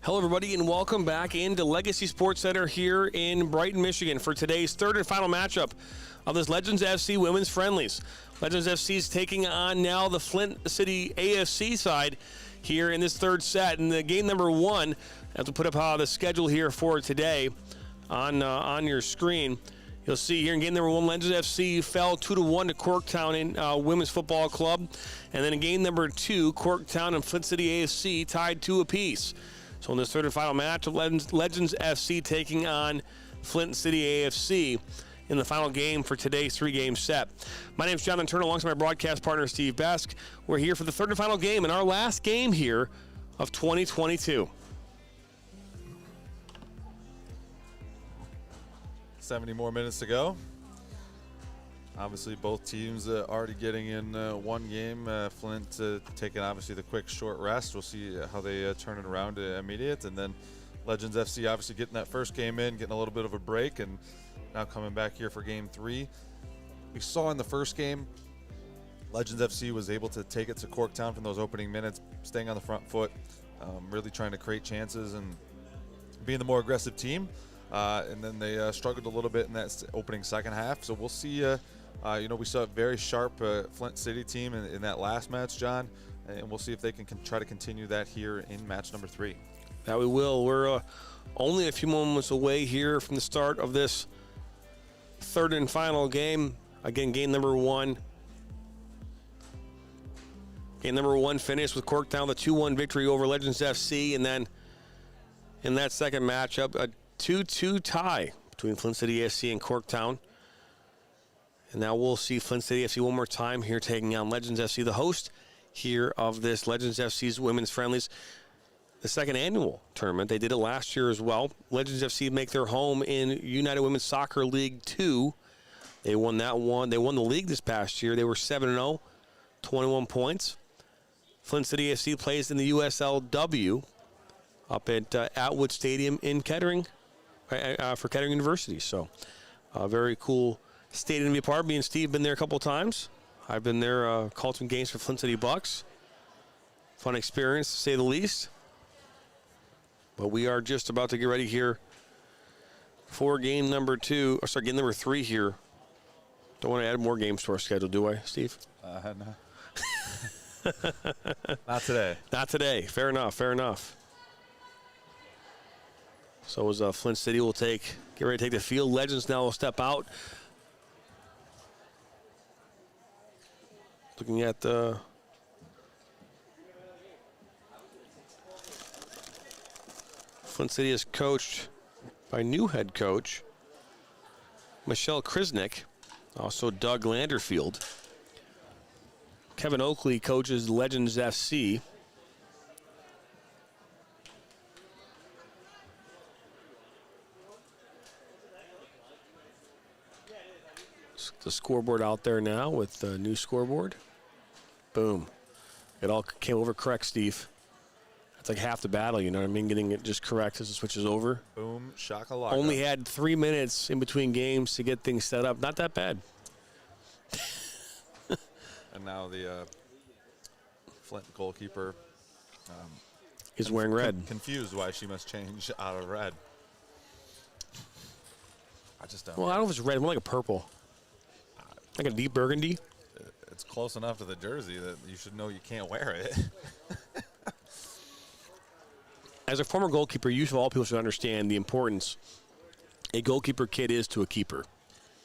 Hello, everybody, and welcome back into Legacy Sports Center here in Brighton, Michigan for today's third and final matchup of this Legends FC Women's Friendlies. Legends FC is taking on now the Flint City AFC side here in this third set. And the game number one, as we put up the schedule here for today on your screen, you'll see here in game number one, Legends FC fell 2-1 to Corktown in Women's Football Club. And then in game number two, Corktown and Flint City AFC tied 2 apiece. So in this third and final match, Legends FC taking on Flint City AFC in the final game for today's three-game set. My name is Jonathan Turner, alongside my broadcast partner, Steve Besk. We're here for the third and final game, and our last game here of 2022. 70 more minutes to go. Obviously, both teams already getting in one game. Flint taking, obviously, the quick, short rest. We'll see how they turn it around immediate. And then Legends FC obviously getting that first game in, getting a little bit of a break, and now coming back here for game three. We saw in the first game, Legends FC was able to take it to Corktown from those opening minutes, staying on the front foot, really trying to create chances and being the more aggressive team. And then they struggled a little bit in that opening second half. So we'll see. We saw a very sharp Flint City team in that last match, John, and we'll see if they can try to continue that here in match number 3. That we will. We're only a few moments away here from the start of this third and final game. Again, game number one. Game number one finished with Corktown, the 2-1 victory over Legends FC, and then in that second matchup, a 2-2 tie between Flint City FC and Corktown. And now we'll see Flint City FC one more time here taking on Legends FC, the host here of this Legends FC's Women's Friendlies, the second annual tournament. They did it last year as well. Legends FC make their home in United Women's Soccer League 2. They won that one. They won the league this past year. They were 7-0, 21 points. Flint City FC plays in the USLW up at Atwood Stadium in Kettering for Kettering University. So very cool stadium to be a part of. Me and Steve been there a couple of times. I've been there, called some games for Flint City Bucks. Fun experience, to say the least. But we are just about to get ready here for game number game number 3 here. Don't want to add more games to our schedule, do I, Steve? No. Not today. Not today. Fair enough, fair enough. So as Flint City will get ready to take the field. Legends now will step out. Looking at the Flint City is coached by new head coach Michelle Krisnick, also Doug Landerfield. Kevin Oakley coaches Legends FC. The scoreboard out there now with the new scoreboard. Boom. It all came over correct, Steve. That's like half the battle, you know what I mean? Getting it just correct as it switches over. Boom, shakalaka. Only had 3 minutes in between games to get things set up. Not that bad. And now the Flint goalkeeper is wearing red. Confused why she must change out of red. I just don't. Well, I don't know if it's red. More like a purple. Like a deep burgundy? It's close enough to the jersey that you should know you can't wear it. As a former goalkeeper, you of all people should understand the importance a goalkeeper kit is to a keeper.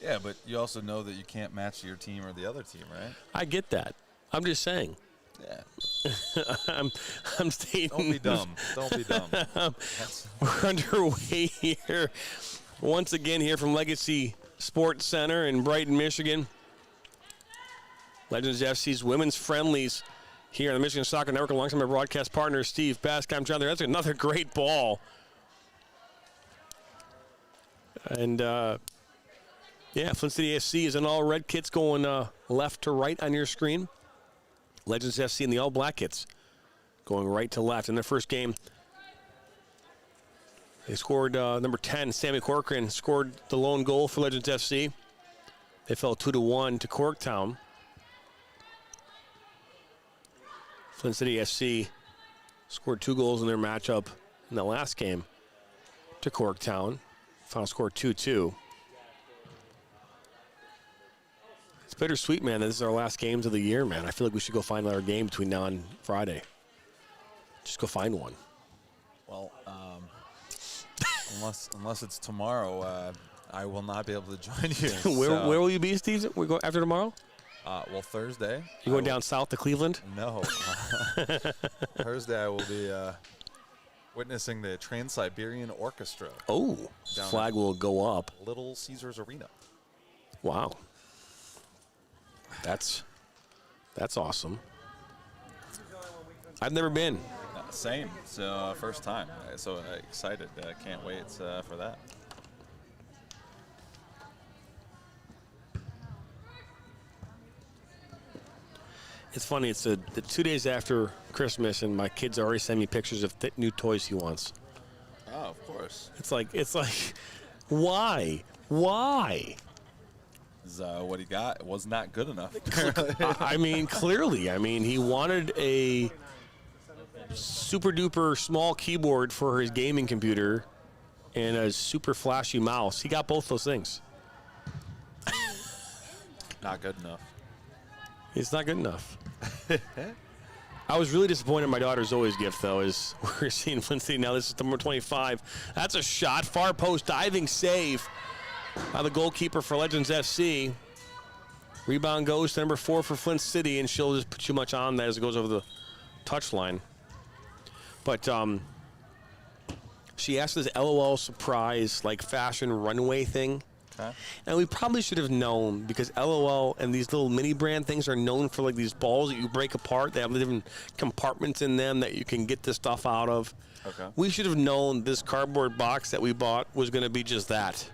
Yeah, but you also know that you can't match your team or the other team, right? I get that. I'm just saying. Yeah. I'm stating. Don't be dumb. Don't be dumb. We're underway here. Once again here from Legacy Sports Center in Brighton, Michigan. Legends FC's Women's Friendlies here on the Michigan Soccer Network alongside my broadcast partner, Steve Besk. I'm John there. That's another great ball. And, Flint City FC is in all red kits going left to right on your screen. Legends FC in the all black kits going right to left. In their first game, they scored number 10, Sammy Corcoran, scored the lone goal for Legends FC. They fell 2-1 to Corktown. Flint City FC scored 2 goals in their matchup in the last game to Corktown. Final score 2-2. It's bittersweet, man. This is our last games of the year, man. I feel like we should go find another game between now and Friday. Just go find one. Well, unless it's tomorrow, I will not be able to join you. Where will you be, Steve? We go after tomorrow? Well, Thursday. You going down south to Cleveland? No. Thursday I will be witnessing the Trans-Siberian Orchestra. Oh, flag will go up. Little Caesars Arena. Wow. That's awesome. I've never been. Same. So first time. So excited. Can't wait for that. It's funny. It's the 2 days after Christmas, and my kids already send me pictures of new toys he wants. Oh, of course. It's like, why? Why? What he got was not good enough. I mean, clearly. I mean, he wanted a super duper small keyboard for his gaming computer and a super flashy mouse. He got both those things. Not good enough. It's not good enough. I was really disappointed in my daughter Zoe's gift, though, is we're seeing Flint City now. This is number 25. That's a shot. Far post diving save by the goalkeeper for Legends FC. Rebound goes to number 4 for Flint City, and she'll just put too much on that as it goes over the touchline. But she asked this LOL surprise, like, fashion runway thing. Okay. And we probably should have known, because LOL and these little mini brand things are known for, like, these balls that you break apart. They have different compartments in them that you can get the stuff out of. Okay. We should have known this cardboard box that we bought was going to be just that.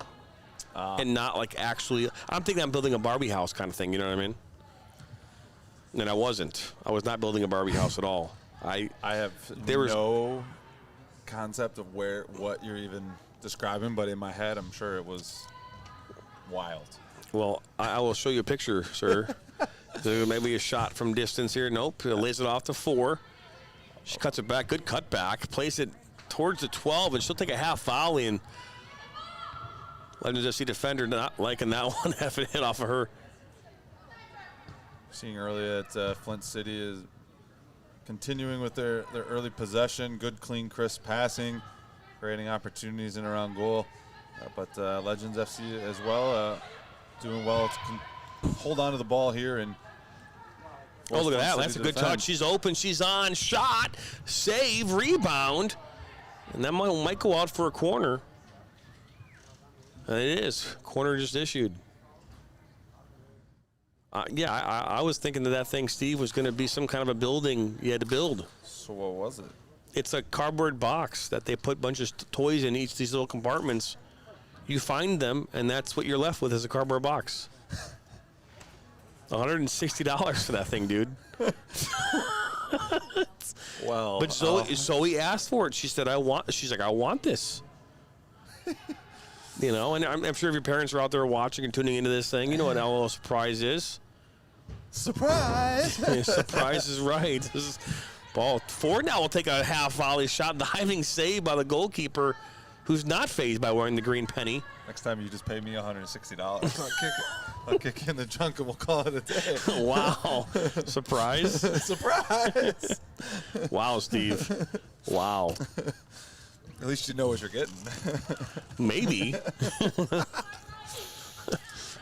And not, like, actually, I'm thinking I'm building a Barbie house kind of thing, you know what I mean? And I wasn't. I was not building a Barbie house at all. I have no concept of what you're even describing, but in my head, I'm sure it was wild. Well, I will show you a picture, sir. So maybe a shot from distance here. Nope. Lays it off to 4. She cuts it back. Good cut back. Plays it towards the 12, and she'll take a half volley. And Legends FC defender not liking that one, having it hit off of her. Seeing earlier that Flint City is continuing with their early possession, good, clean, crisp passing, creating opportunities in and around goal. But Legends FC as well, doing well to hold on to the ball here. And oh, look at that. That's a good touch. She's open. She's on. Shot. Save. Rebound. And that might go out for a corner. And it is. Corner just issued. Yeah, I was thinking that thing, Steve, was going to be some kind of a building you had to build. So what was it? It's a cardboard box that they put a bunch of toys in each of these little compartments. You find them, and that's what you're left with is a cardboard box. $160 for that thing, dude. Well, but Zoe asked for it. She said, she's like, I want this. You know, and I'm sure if your parents are out there watching and tuning into this thing, you know what LOL surprise is. Surprise! Surprise is right. This is ball 4 now will take a half volley shot. Diving save by the goalkeeper, who's not fazed by wearing the green penny. Next time you just pay me $160. I'll kick you in the junk and we'll call it a day. Wow. Surprise? Surprise! Wow, Steve. Wow. At least you know what you're getting. Maybe.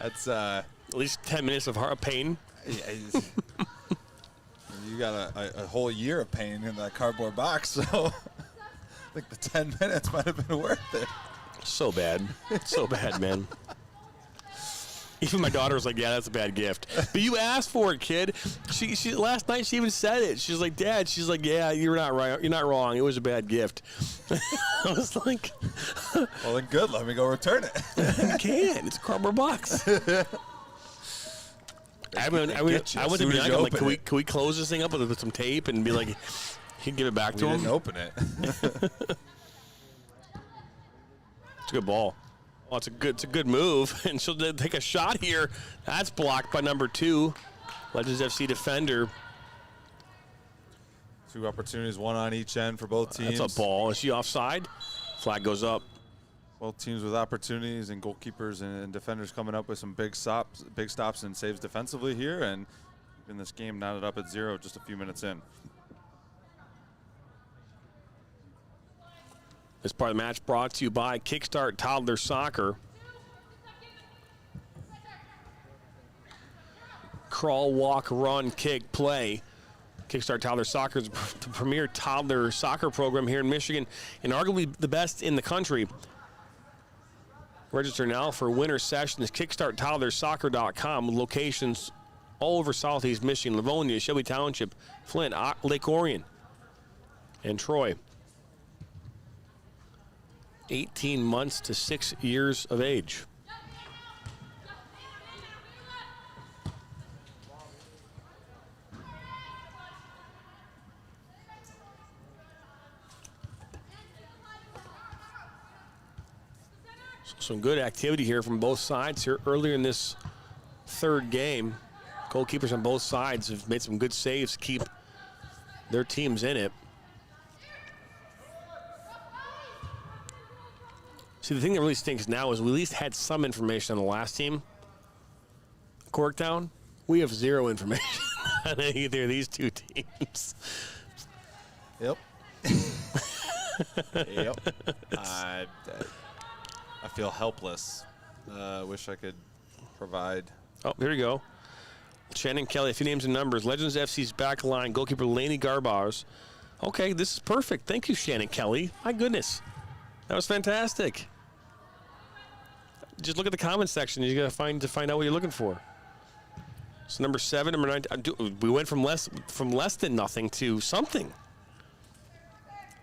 That's at least 10 minutes of pain. You got a whole year of pain in that cardboard box, so I think the 10 minutes might have been worth it. So bad. So bad, man. Even my daughter was like, yeah, that's a bad gift. But you asked for it, kid. She last night she even said it. She's like, Dad, she's like, yeah, you're not right. You're not wrong. It was a bad gift. I was like, well, then good. Let me go return it. You can't. It's a cardboard box. I went to be like, can we close this thing up with some tape and be like, you can give it back to him? Didn't open it. It's a good ball. Oh, it's a good move, and she'll take a shot here. That's blocked by number 2, Legends FC defender. 2 opportunities, 1 on each end for both teams. That's a ball. Is she offside? Flag goes up. Both teams with opportunities, and goalkeepers and defenders coming up with some big stops and saves defensively here, and in this game knotted up at 0 just a few minutes in. This part of the match brought to you by Kickstart Toddler Soccer. Crawl, walk, run, kick, play. Kickstart Toddler Soccer is the premier toddler soccer program here in Michigan and arguably the best in the country. Register now for winter sessions. KickstartToddlerSoccer.com with locations all over Southeast Michigan, Livonia, Shelby Township, Flint, Lake Orion, and Troy. 18 months to 6 years of age. So some good activity here from both sides here earlier in this third game. Goalkeepers on both sides have made some good saves to keep their teams in it. See, the thing that really stinks now is we at least had some information on the last team. Corktown, we have 0 information on either of these 2 teams. Yep. Yep. I feel helpless. Wish I could provide. Oh, here we go. Shannon Kelly, a few names and numbers. Legends FC's back line, goalkeeper Lainey Garbars. Okay, this is perfect. Thank you, Shannon Kelly. My goodness. That was fantastic. Just look at the comment section. You got to find out what you're looking for. So number 7, number 9. We went from less than nothing to something.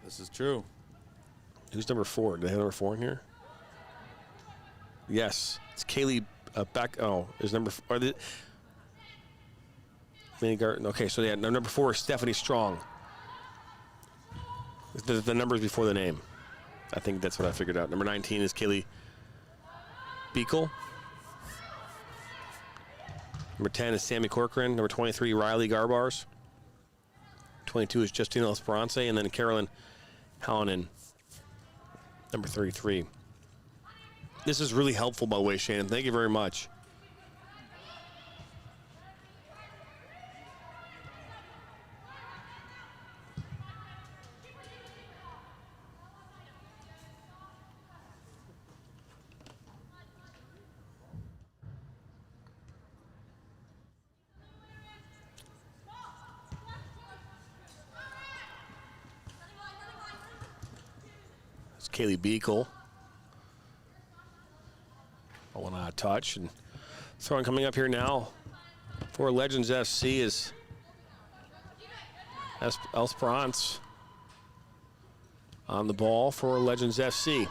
This is true. Who's number 4? Do they have number 4 in here? Yes, it's Kaylee back. Oh, is number 4? Okay, so yeah, number 4 is Stephanie Strong. The numbers before the name. I think that's what I figured out. Number 19 is Kaylee Beekle. Number 10 is Sammy Corcoran. Number 23, Riley Garbars. 22 is Justina Esperance. And then Carolyn Hallinan, number 33. This is really helpful, by the way, Shannon. Thank you very much. It's Kaylee Beekle. One odd touch, and throwing coming up here now for Legends FC is Esperance on the ball for Legends FC.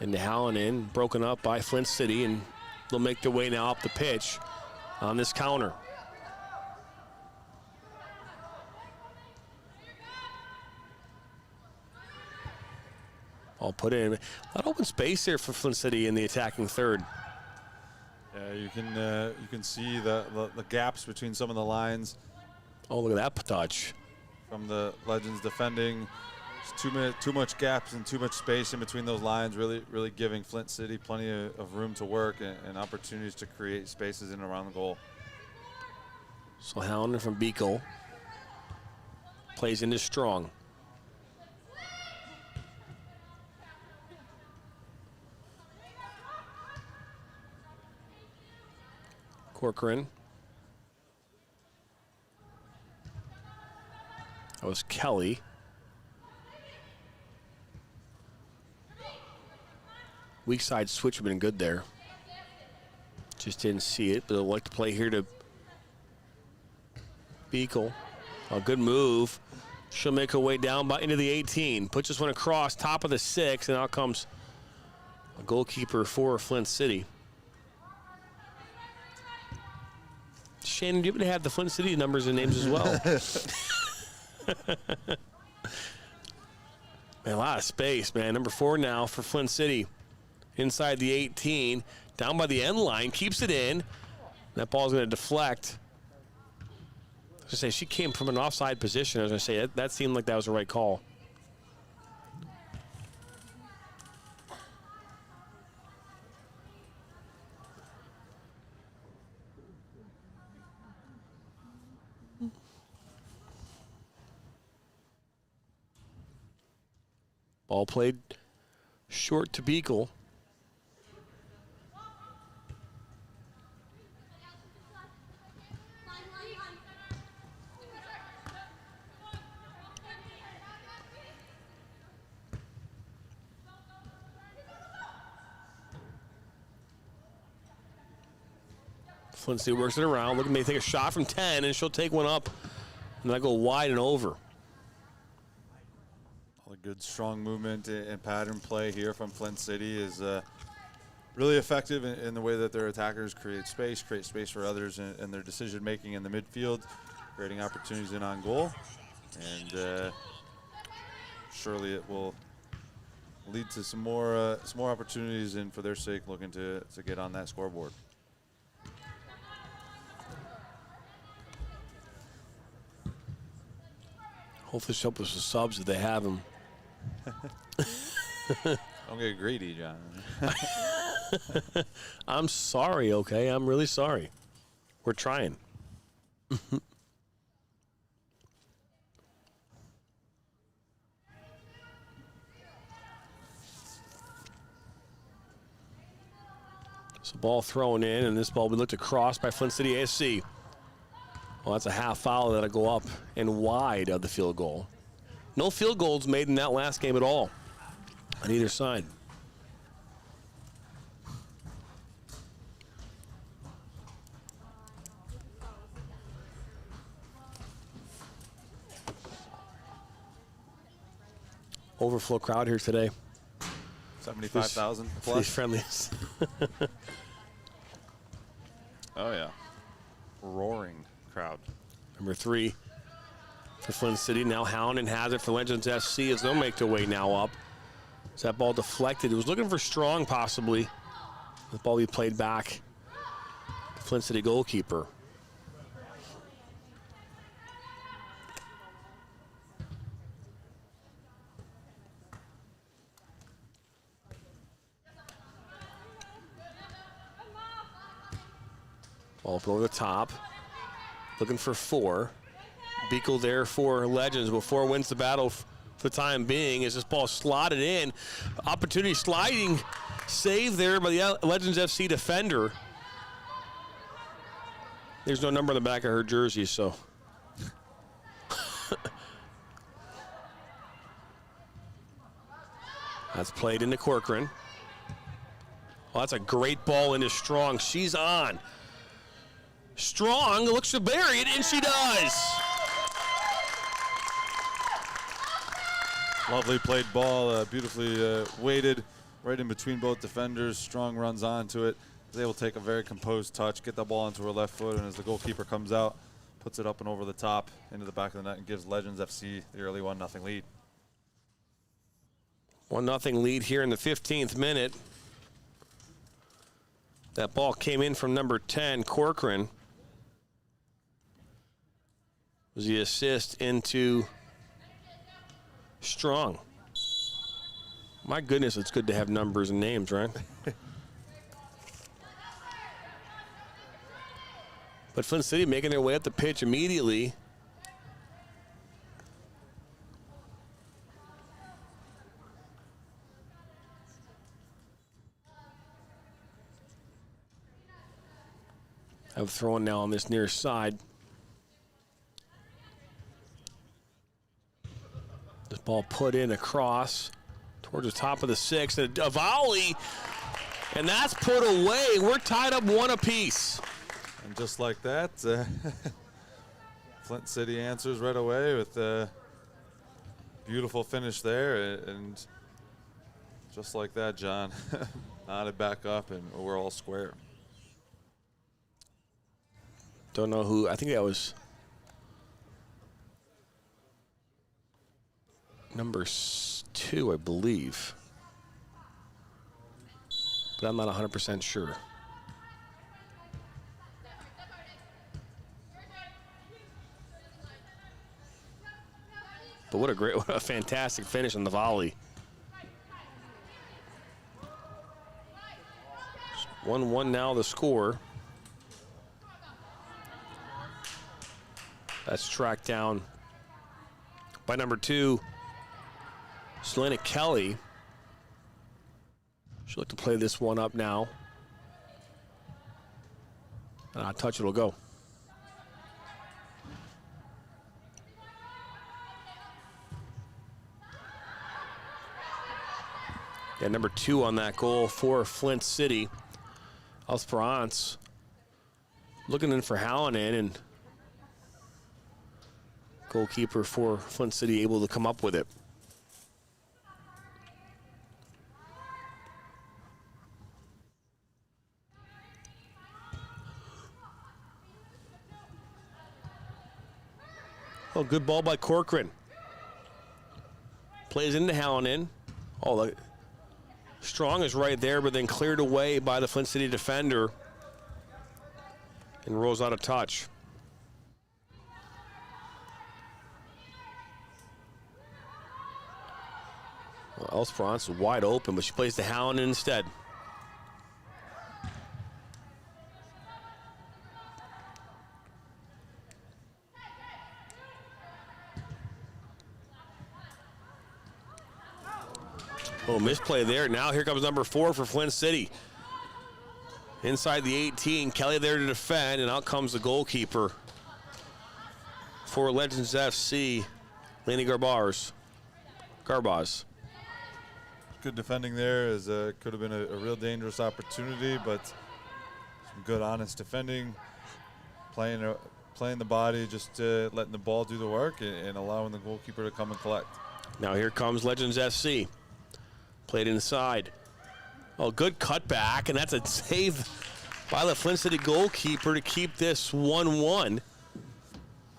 And the Hallinan broken up by Flint City, and they'll make their way now up the pitch on this counter. All put in. A lot of open space there for Flint City in the attacking third. Yeah, you can see the gaps between some of the lines. Oh, look at that touch. From the Legends defending. There's too much gaps and too much space in between those lines, really giving Flint City plenty of room to work and opportunities to create spaces in and around the goal. So Hallinan from Beekle plays into Strong. Corcoran. That was Kelly. Weak side switch would have been good there. Just didn't see it, but I'd like to play here to Beekle. A good move. She'll make her way down into the 18. Puts this one across, top of the 6, and out comes a goalkeeper for Flint City. Shannon, do you happen to have the Flint City numbers and names as well? Man, a lot of space, man. Number 4 now for Flint City. Inside the 18, down by the end line, keeps it in. That ball's going to deflect. I say she came from an offside position. As I say, that seemed like that was the right call. Ball played short to Beagle. Flint City works it around. Looking to take a shot from 10, and she'll take one up. And that'll go wide and over. All the good, strong movement and pattern play here from Flint City is really effective in the way that their attackers create space for others, and their decision-making in the midfield, creating opportunities in on goal. And surely it will lead to some more opportunities, and for their sake, looking to get on that scoreboard. Hopefully she'll help us with subs if they have them. Don't get greedy, John. I'm sorry, okay? I'm really sorry. We're trying. So ball thrown in, and this ball we looked across by Flint City ASC. Well, that's a half foul that'll go up and wide of the field goal. No field goals made in that last game at all on either side. Overflow crowd here today. 75,000 plus. These friendlies. Oh, yeah. Roaring crowd. Number 3 for Flint City. Now Howland has it for Legends FC as they'll make their way now up. As that ball deflected. It was looking for Strong possibly. The ball be played back. The Flint City goalkeeper. Ball over the top. Looking for 4. Beagle there for Legends, but 4 wins the battle for the time being as this ball slotted in. Opportunity sliding save there by the Legends FC defender. There's no number on the back of her jersey, so. That's played into Corcoran. Oh, that's a great ball into Strong. She's on. Strong looks to bury it, and she does. Lovely played ball, beautifully weighted right in between both defenders. Strong runs onto it. Is able to take a very composed touch, get the ball into her left foot, and as the goalkeeper comes out, puts it up and over the top into the back of the net and gives Legends FC the early 1-0 lead. 1-0 lead here in the 15th minute. That ball came in from number 10, Corcoran. Was the assist into Strong. My goodness, it's good to have numbers and names, right? But Flint City making their way up the pitch immediately. I've thrown now on this near side. This ball put in across towards the top of the 6. A volley, and that's put away. We're tied up 1 apiece. And just like that, Flint City answers right away with a beautiful finish there. And just like that, John, knotted back up, and we're all square. Don't know who. I think that was number 2, I believe. But I'm not 100% sure. So what a fantastic finish on the volley. 1-1 now the score. That's tracked down by number 2, Selena Kelly. She'll look to play this one up now. And on touch it'll go. Yeah, number 2 on that goal for Flint City. Esperance looking in for Hallinan, and goalkeeper for Flint City able to come up with it. Oh, good ball by Corcoran. Plays into Hallinan. Oh, the Strong is right there, but then cleared away by the Flint City defender and rolls out of touch. Well, Esperance is wide open, but she plays to Hallinan instead. Oh, misplay there. Now here comes number 4 for Flint City. Inside the 18, Kelly there to defend, and out comes the goalkeeper for Legends FC, Laney Garbaz. Good defending there, as could have been a real dangerous opportunity, but some good, honest defending, playing the body, just letting the ball do the work and allowing the goalkeeper to come and collect. Now here comes Legends FC. Played inside. Oh, good cutback, and that's a save by the Flint City goalkeeper to keep this 1-1.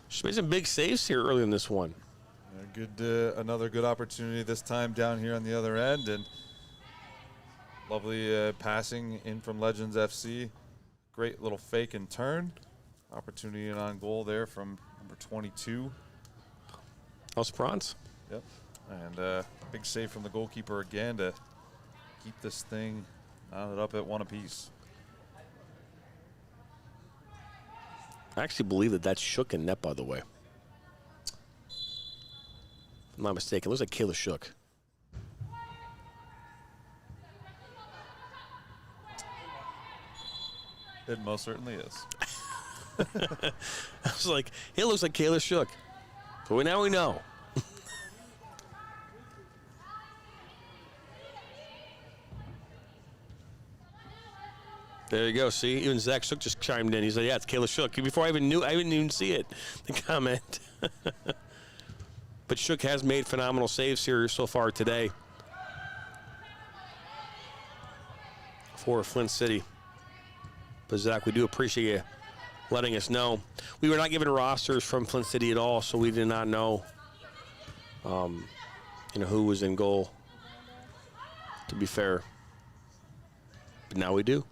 She made some big saves here early in this one. Another good opportunity this time down here on the other end, and lovely passing in from Legends FC. Great little fake and turn. Opportunity and on goal there from number 22. Esperance. Yep. And big save from the goalkeeper again to keep this thing knotted up at 1 apiece. I actually believe that's Shook in net, by the way. If I'm not mistaken. It looks like Kayla Shook. It most certainly is. I was like, it looks like Kayla Shook. So now we know. There you go. See, even Zach Shook just chimed in. He said, "Yeah, it's Kayla Shook." Before I didn't even see it. The comment. But Shook has made phenomenal saves here so far today for Flint City. But Zach, we do appreciate you letting us know. We were not given rosters from Flint City at all, so we did not know, who was in goal. To be fair, but now we do.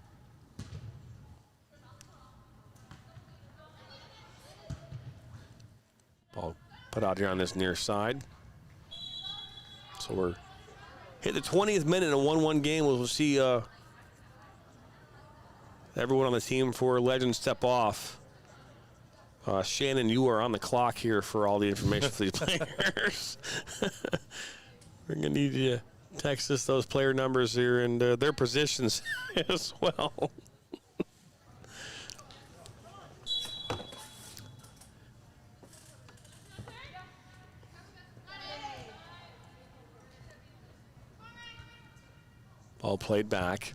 Ball put out here on this near side. So we're hit the 20th minute in a 1-1 game. We'll see everyone on the team for Legends step off. Shannon, you are on the clock here for all the information for these players. We're going to need you to text us those player numbers here and their positions as well. Ball played back.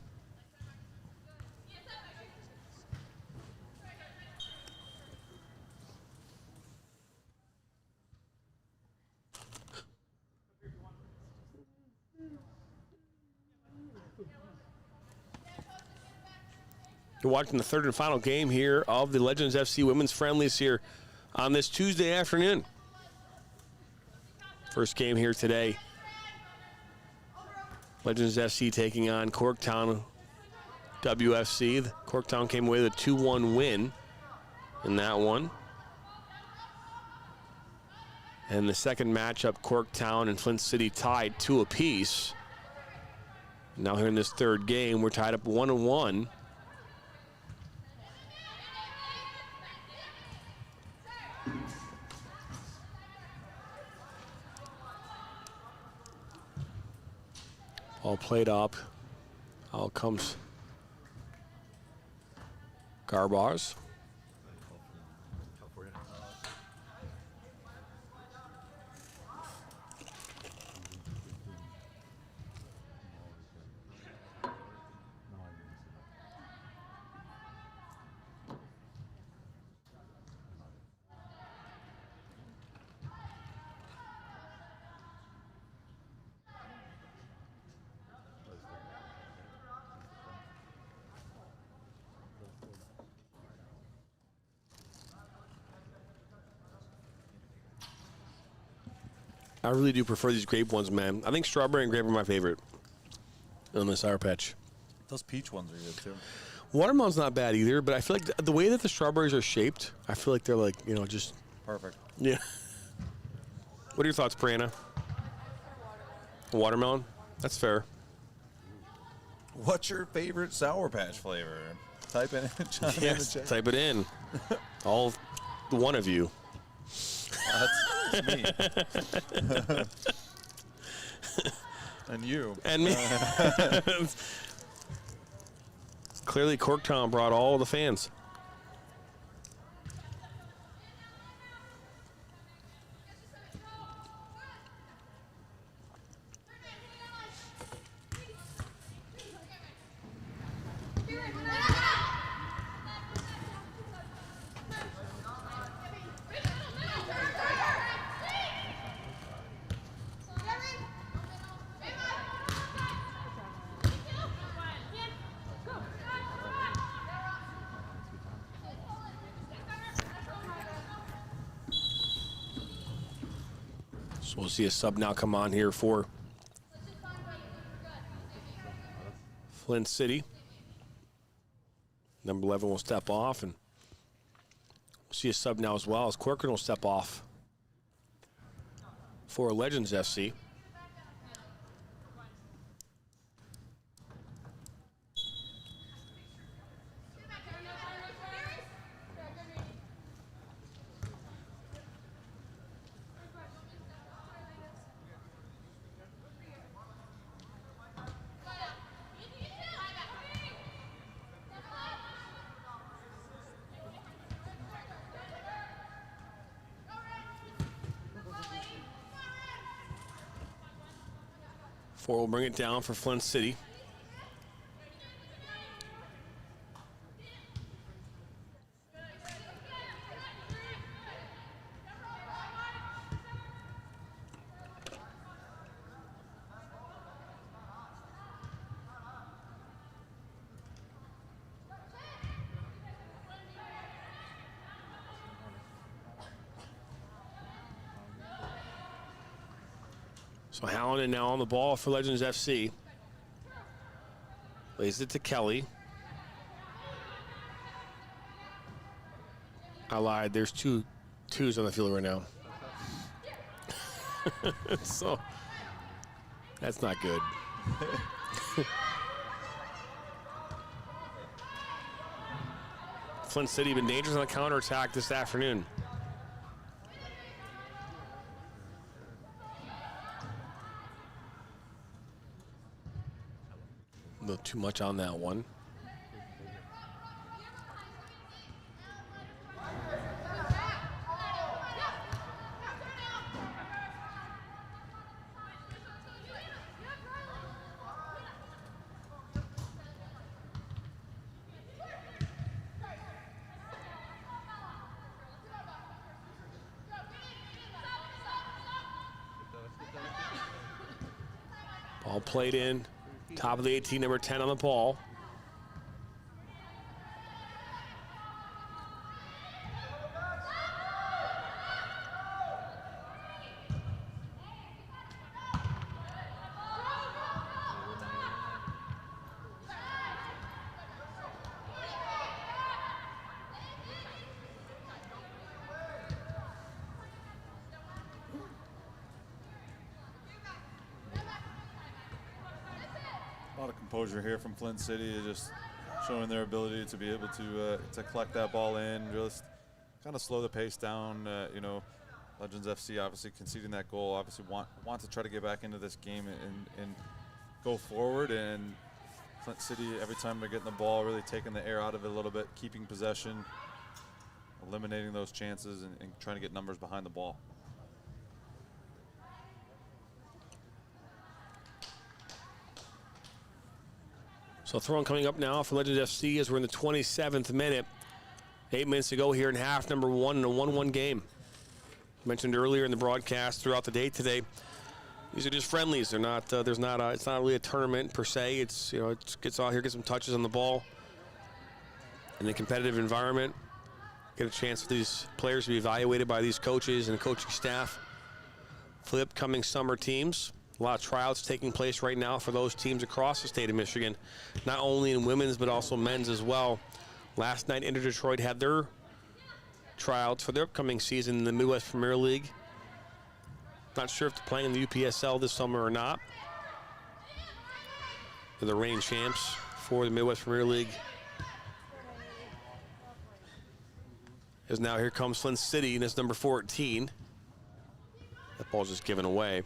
You're watching the third and final game here of the Legends FC Women's Friendlies here on this Tuesday afternoon. First game here today. Legends FC taking on Corktown WFC. Corktown came away with a 2-1 win in that one. And the second matchup, Corktown and Flint City tied 2 apiece. Now here in this third game, we're tied up 1-1. All played up. Out comes Garbars. I really do prefer these grape ones, man. I think strawberry and grape are my favorite on the Sour Patch. Those peach ones are good too. Watermelon's not bad either, but I feel like the way that the strawberries are shaped, I feel like they're like, you know, just... Perfect. Yeah. What are your thoughts, Brianna? Watermelon? That's fair. What's your favorite Sour Patch flavor? Type in chime in the Yes, chat. type it in. All one of you. That's me. And you. And me. Clearly, Corktown brought all of the fans. So we'll see a sub now come on here for Flint City. Number 11 will step off, and we'll see a sub now as well as Corcoran will step off for Legends FC. Four will bring it down for Flint City. So Hallinan now on the ball for Legends FC. Lays it to Kelly. I lied. There's twos on the field right now. So that's not good. Flint City been dangerous on the counterattack this afternoon. A little too much on that one. Ball played in. Top of the 18, number 10 on the ball. composure here from Flint City, just showing their ability to be able to collect that ball in, just kind of slow the pace down. You know, Legends FC obviously conceding that goal, obviously want to try to get back into this game and go forward. And Flint City, every time they're getting the ball, really taking the air out of it a little bit, keeping possession, eliminating those chances, and trying to get numbers behind the ball. So throwing coming up now for Legends FC as we're in the 27th minute. 8 minutes to go here in half number 1 in a 1-1 game. Mentioned earlier in the broadcast throughout the day today, these are just friendlies. They're not. It's not really a tournament per se. It's, you know, it gets out here, get some touches on the ball in a competitive environment. Get a chance for these players to be evaluated by these coaches and coaching staff for the upcoming summer teams. A lot of tryouts taking place right now for those teams across the state of Michigan, not only in women's but also men's as well. Last night, Inter Detroit had their tryouts for their upcoming season in the Midwest Premier League. Not sure if they're playing in the UPSL this summer or not. They're the reigning champs for the Midwest Premier League. As now here comes Flint City, and it's number 14. That ball's just given away.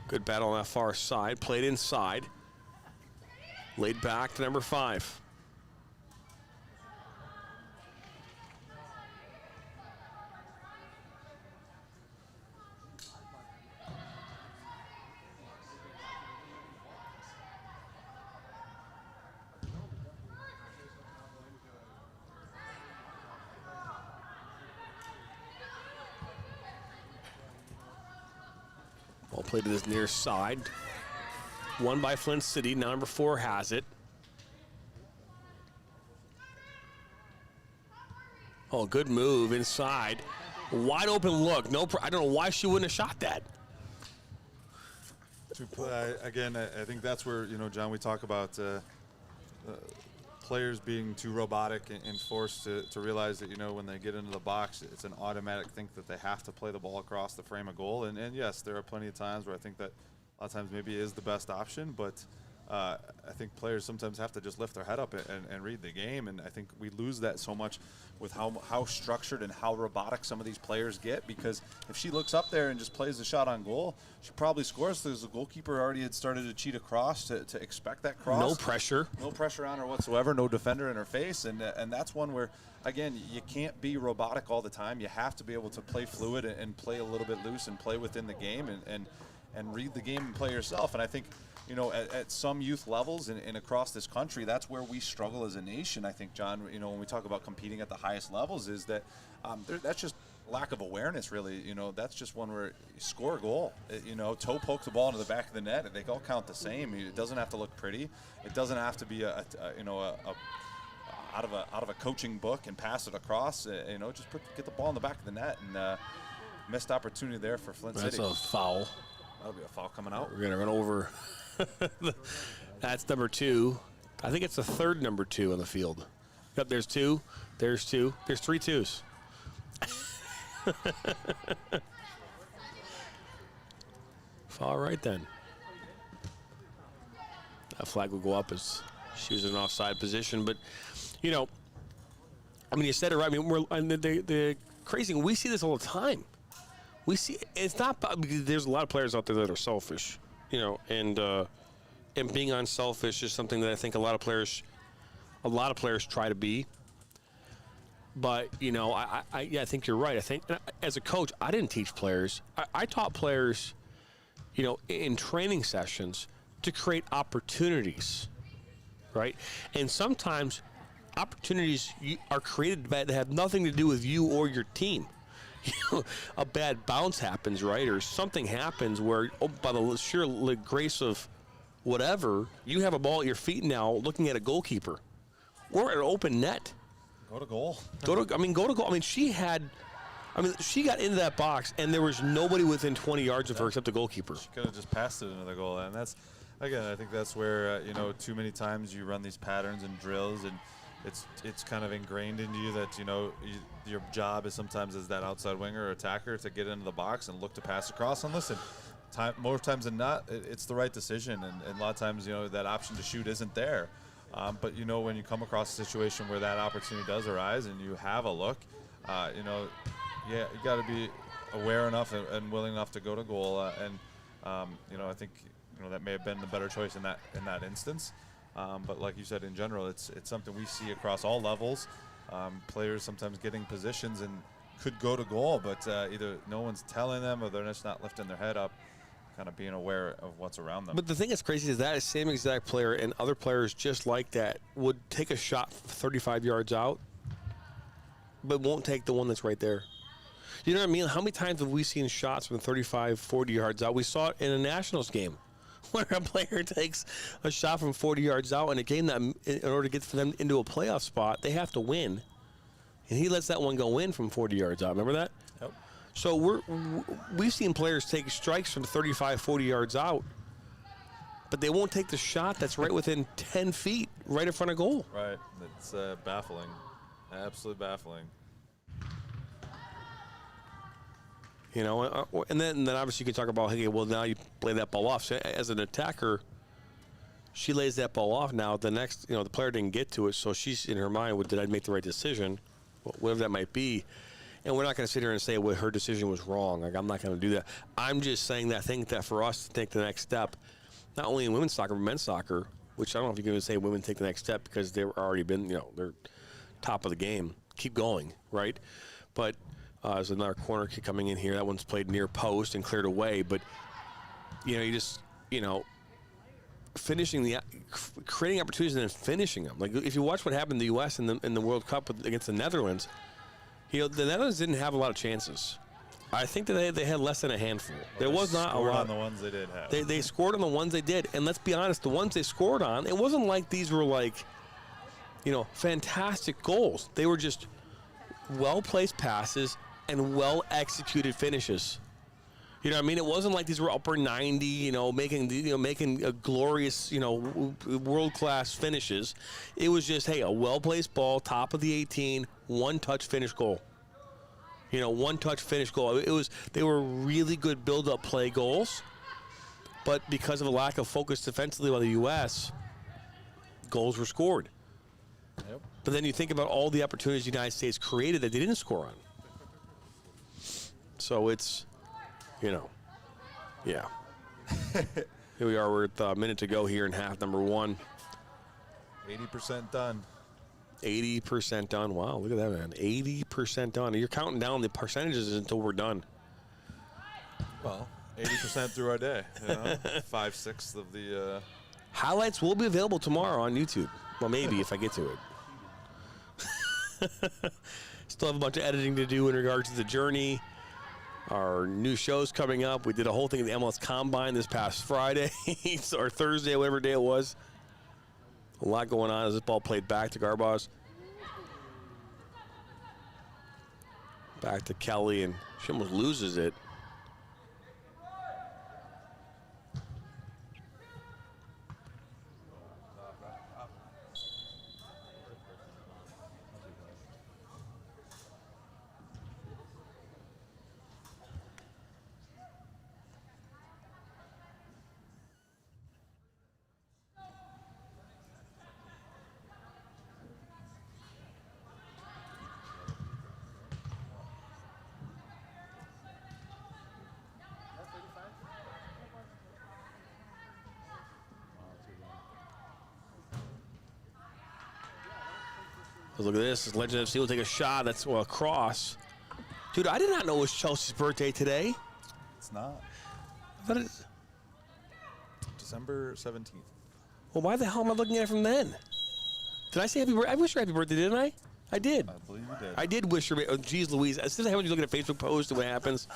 Good battle on that far side. Played inside. Laid back to number 5. Ball played to this near side. Won by Flint City. Now number 4 has it. Oh, good move inside. Wide open look. I don't know why she wouldn't have shot that. Again, I think that's where, you know, John, we talk about players being too robotic and forced to realize that, you know, when they get into the box, it's an automatic think that they have to play the ball across the frame of goal. And yes, there are plenty of times where I think that a lot of times maybe is the best option, but I think players sometimes have to just lift their head up and read the game. And I think we lose that so much with how structured and how robotic some of these players get, because if she looks up there and just plays the shot on goal, she probably scores because the goalkeeper already had started to cheat across to expect that cross. No pressure. No pressure on her whatsoever, no defender in her face. And that's one where, again, you can't be robotic all the time. You have to be able to play fluid and play a little bit loose and play within the game and read the game and play yourself. And I think, you know, at some youth levels and across this country, that's where we struggle as a nation. I think, John, you know, when we talk about competing at the highest levels, is that that's just lack of awareness, really. You know, that's just one where you score a goal. You know, toe poke the ball into the back of the net, and they all count the same. It doesn't have to look pretty. It doesn't have to be out of a coaching book and pass it across. You know, just get the ball in the back of the net. And missed opportunity there for Flint City. That's a foul. That'll be a foul coming out. We're going to run over. That's number 2. I think it's the third number 2 on the field. Yep, there's 2. There's 2. There's 3 2s. Foul right then. That flag will go up as she was in an offside position. But, you know, I mean, you said it right. I mean, the crazy thing, we see this all the time. We see it's not because there's a lot of players out there that are selfish, you know, and being unselfish is something that I think a lot of players try to be. But, you know, I think you're right. I think as a coach, I didn't teach players. I taught players, you know, in training sessions to create opportunities, right? And sometimes opportunities are created that have nothing to do with you or your team. You know, a bad bounce happens, right? Or something happens where, by the sheer grace of whatever, you have a ball at your feet now looking at a goalkeeper or an open net. Go to goal. Go to goal. I mean, she got into that box, and there was nobody within 20 yards of her except the goalkeeper. She could have just passed it into the goal. And that's, again, I think that's where, you know, too many times you run these patterns and drills and it's kind of ingrained into you that your job is sometimes as that outside winger or attacker to get into the box and look to pass across. And listen, more times than not, it's the right decision, and a lot of times that option to shoot isn't there. But when you come across a situation where that opportunity does arise and you have a look, you got to be aware enough and willing enough to go to goal. I think that may have been the better choice in that instance. But like you said, in general, it's something we see across all levels. Players sometimes getting positions and could go to goal, but either no one's telling them or they're just not lifting their head up, kind of being aware of what's around them. But the thing that's crazy is that same exact player and other players just like that would take a shot 35 yards out, but won't take the one that's right there. You know what I mean? How many times have we seen shots from 35, 40 yards out? We saw it in a Nationals game where a player takes a shot from 40 yards out in a game that, in order to get them into a playoff spot, they have to win. And he lets that one go in from 40 yards out. Remember that? Yep. So we've seen players take strikes from 35, 40 yards out, but they won't take the shot that's right within 10 feet, right in front of goal. Right. It's baffling. Absolutely baffling. And then obviously you can talk about, hey, well, now you play that ball off. So as an attacker, she lays that ball off. Now the next, the player didn't get to it, so she's in her mind, well, did I make the right decision? Whatever that might be. And we're not going to sit here and say, well, her decision was wrong. Like, I'm not going to do that. I'm just saying that I think that for us to take the next step, not only in women's soccer, but men's soccer, which I don't know if you can even say women take the next step because they've already been, they're top of the game. Keep going, right? But there's another corner kick coming in here. That one's played near post and cleared away. But, you just, finishing creating opportunities and then finishing them. Like, if you watch what happened in the U.S. in the World Cup against the Netherlands, the Netherlands didn't have a lot of chances. I think that they had less than a handful. There was not a lot. On the ones they did have. They scored on the ones they did. And let's be honest, the ones they scored on, it wasn't like these were like, fantastic goals. They were just well-placed passes and well-executed finishes. You know what I mean? It wasn't like these were upper 90, making a glorious, world-class finishes. It was just, hey, a well-placed ball, top of the 18, one-touch finish goal. One-touch finish goal. They were really good build-up play goals, but because of a lack of focus defensively by the U.S., goals were scored. Yep. But then you think about all the opportunities the United States created that they didn't score on. So it's, yeah. Here we are. We're at a minute to go here in half number one. 80% done. 80% done. Wow, look at that, man. 80% done. You're counting down the percentages until we're done. Well, 80% through our day. 5/6 of the... Highlights will be available tomorrow on YouTube. Well, maybe if I get to it. Still have a bunch of editing to do in regards to the journey. Our new show's coming up. We did a whole thing at the MLS Combine this past Friday or Thursday, whatever day it was. A lot going on as this ball played back to Garbaz. Back to Kelly, and she almost loses it. Look at this. Legend FC will take a shot. That's a cross. Dude, I did not know it was Chelsea's birthday today. It's not. I thought it's December 17th. Well, why the hell am I looking at it from then? Did I say happy birthday? I wish her happy birthday, didn't I? I did. I believe you did. I did wish her. Oh, geez, Louise. As soon as I have you looking at a Facebook post and what happens.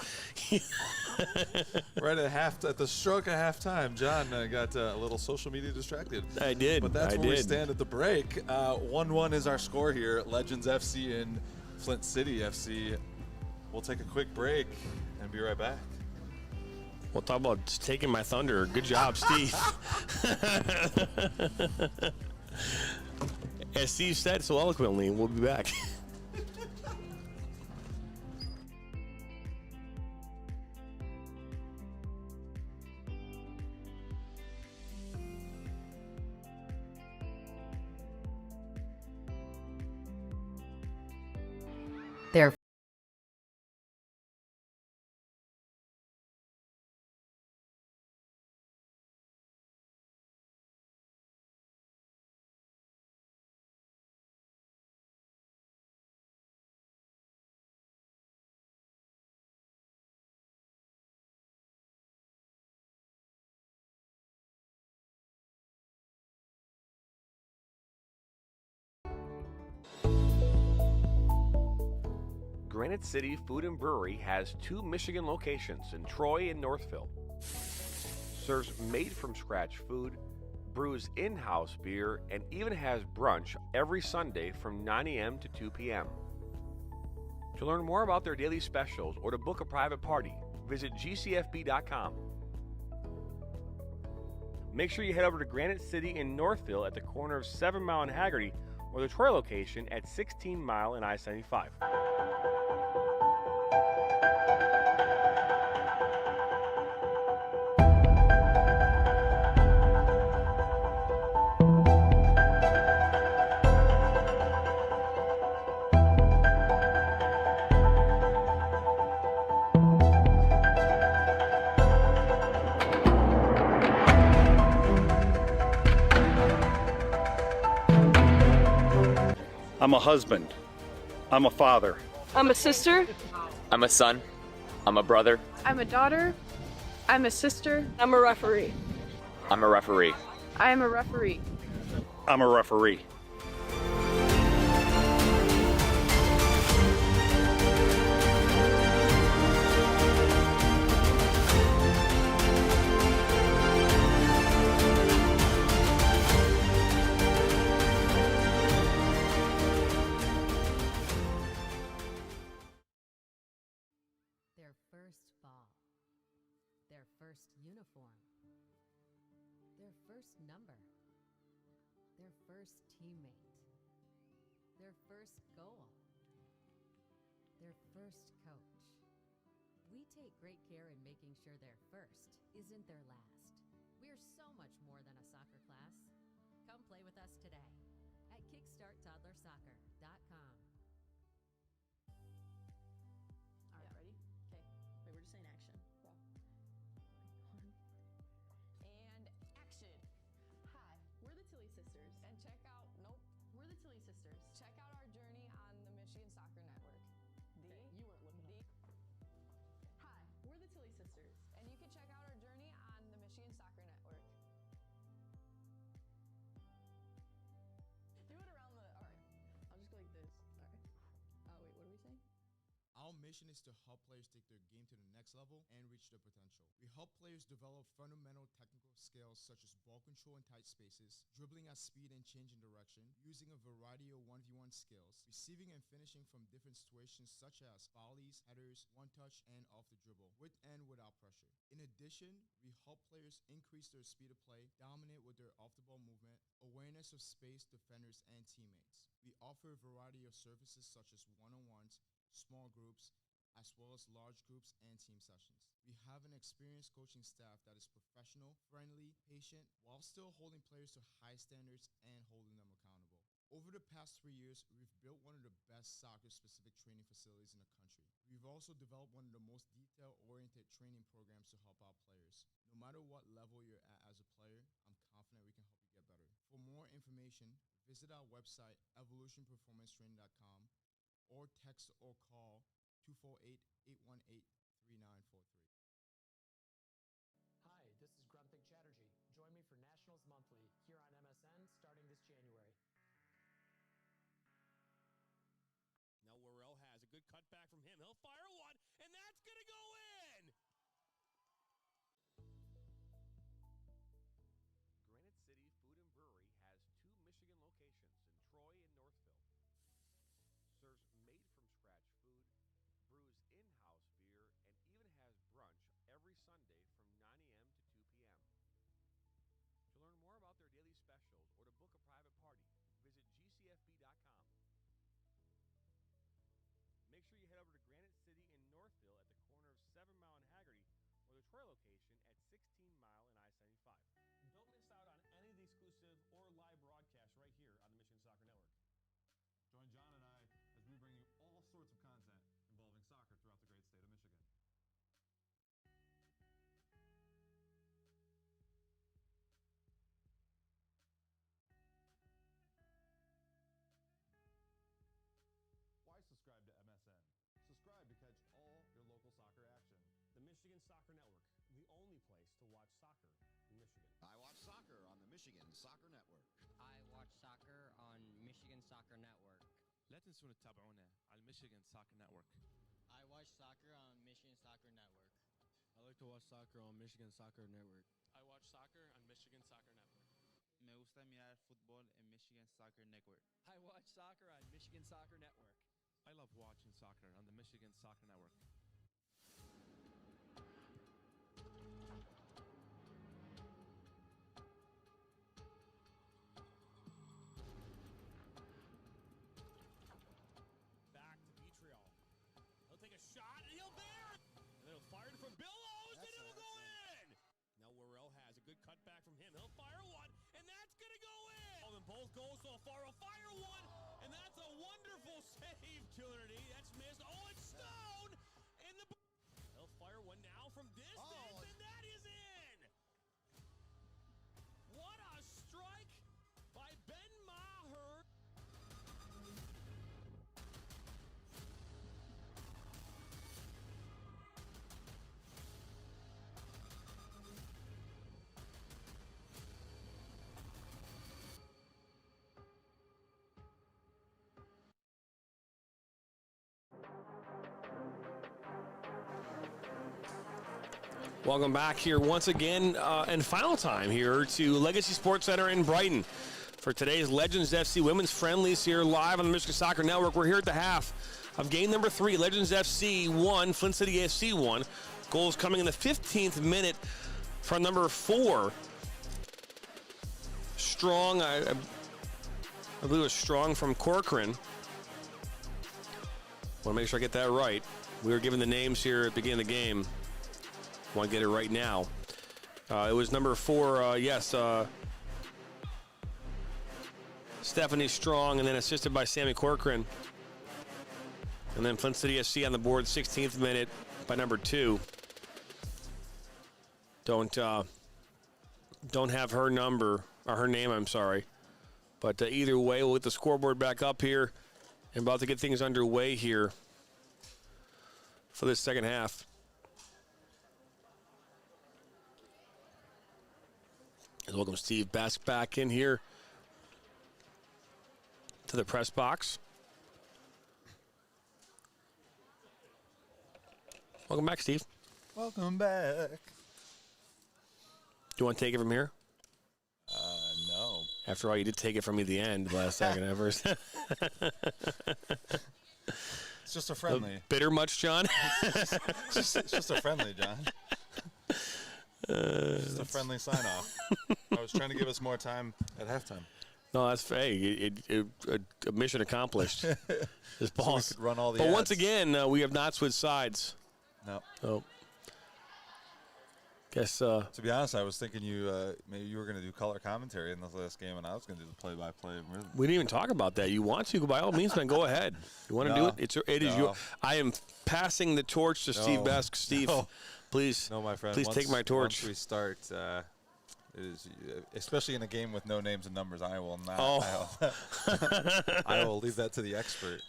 Right at the stroke of halftime, John got a little social media distracted. I did. But that's where we stand at the break. 1-1 is our score here. Legends FC and Flint City FC. We'll take a quick break and be right back. We'll talk about taking my thunder. Good job, Steve. As Steve said so eloquently, we'll be back. Their Granite City Food and Brewery has 2 Michigan locations in Troy and Northville. Serves made-from-scratch food, brews in-house beer, and even has brunch every Sunday from 9 a.m. to 2 p.m. To learn more about their daily specials or to book a private party, visit gcfb.com. Make sure you head over to Granite City in Northville at the corner of 7 Mile and Haggerty, or the Troy location at 16 Mile and I-75. I'm a husband. I'm a father. I'm a sister. I'm a son. I'm a brother. I'm a daughter. I'm a sister. I'm a referee. I'm a referee. I am a referee. I'm a referee. first ball, their first uniform, their first number, their first teammate, their first goal, their first coach. We take great care in making sure their first isn't their last. We're so much more than a soccer class. Come play with us today at kickstarttoddlersoccer.com. All right, ready? Okay. Wait, we're just saying action. Go. And action. Hi, we're the Tilly Sisters. And check out, we're the Tilly Sisters. Check out our journey on the Michigan Soccer Network. You weren't looking up. Hi, we're the Tilly Sisters. And you can check out our journey on the Michigan Soccer Network. Do it around the, all right. I'll just go like this. All right. Wait, what are we saying? Our mission is to help players take their game to the next level and reach their potential. We help players develop fundamental technical skills such as ball control in tight spaces, dribbling at speed and changing direction, using a variety of 1v1 skills, receiving and finishing from different situations such as volleys, headers, one-touch, and off the dribble, with and without pressure. In addition, we help players increase their speed of play, dominate with their off-the-ball movement, awareness of space, defenders, and teammates. We offer a variety of services such as one-on-ones, small groups, as well as large groups and team sessions. We have an experienced coaching staff that is professional, friendly, patient, while still holding players to high standards and holding them accountable. Over the past 3 years, we've built one of the best soccer-specific training facilities in the country. We've also developed one of the most detail-oriented training programs to help out players. No matter what level you're at as a player, I'm confident we can help you get better. For more information, visit our website, evolutionperformancetraining.com, or text or call 248-818-3943. Hi, this is Grunthik Chatterjee. Join me for Nationals Monthly here on MSN starting this January. Now Worrell has a good cutback from him. He'll fire one, and that's going to go in! Granite City Food and Brewery has 2 Michigan locations in Troy and Northville. Serves made-from-scratch food, brews in-house beer, and even has brunch every Sunday from 9 a.m. to 2 p.m. To learn more about their daily specials or to book a private party, visit gcfb.com. Troy location at 16 Mile and I-75. Don't miss out on any of the exclusive or live broadcasts right here on the Michigan Soccer Network. Join John and I as we bring you all sorts of content involving soccer throughout the great state of Michigan. Why subscribe to MSN? Subscribe to catch all your local soccer action. The Michigan Soccer Network, the only place to watch soccer in Michigan. I watch soccer on the Michigan Soccer Network. I watch soccer on Michigan Soccer Network. لا تنسون تتابعونا على Michigan Soccer Network. I watch soccer on Michigan Soccer Network. I like to watch soccer on Michigan Soccer Network. I watch soccer on Michigan Soccer Network. Me gusta mirar fútbol en Michigan Soccer Network. I watch soccer on Michigan Soccer Network. I love watching soccer on the Michigan Soccer Network. Back to Vitriol. He'll take a shot and he'll bear it. And then he'll fire it from Billows and it'll go in. Now Worrell has a good cutback from him. He'll fire one and that's going to go in. Oh, then both goals so far. He'll fire one and that's a wonderful save, Trinity. That's missed. Oh, it's Stone in the. He'll fire one now from distance and that is in. What a strike by Ben Maher. Welcome back here once again and final time here to Legacy Sports Center in Brighton for today's Legends FC Women's Friendlies here live on the Michigan Soccer Network. We're here at the half of game number 3. Legends FC 1, Flint City FC 1. Goals coming in the 15th minute from number 4. Strong, I believe it was Strong from Corcoran. Want to make sure I get that right. We were given the names here at the beginning of the game. Want to get it right now. It was number 4, Stephanie Strong, and then assisted by Sammy Corcoran. And then Flint City FC on the board, 16th minute by number 2. Don't have her number, or her name, I'm sorry. But either way, we'll get the scoreboard back up here and about to get things underway here for this second half. Welcome Steve Besk back in here to the press box. Welcome back, Steve. Welcome back. Do you want to take it from here? No. After all, you did take it from me at the end, the last second ever. It's just a friendly. Bitter much, John? it's just a friendly, John. Just a friendly sign-off. I was trying to give us more time at halftime. No, that's fake. A mission accomplished. This ball. So we could run all the but ads. once again, we have not switched sides. No. So, guess. To be honest, I was thinking maybe you were going to do color commentary in this last game, and I was going to do the play-by-play. We didn't even talk about that. You want to? By all means, man, go ahead. You want to do it? It is your. I am passing the torch to Steve Besk. Steve, please. No, my friend. Please take my torch. Once we start, it is especially in a game with no names and numbers. I will not. I will leave that to the expert.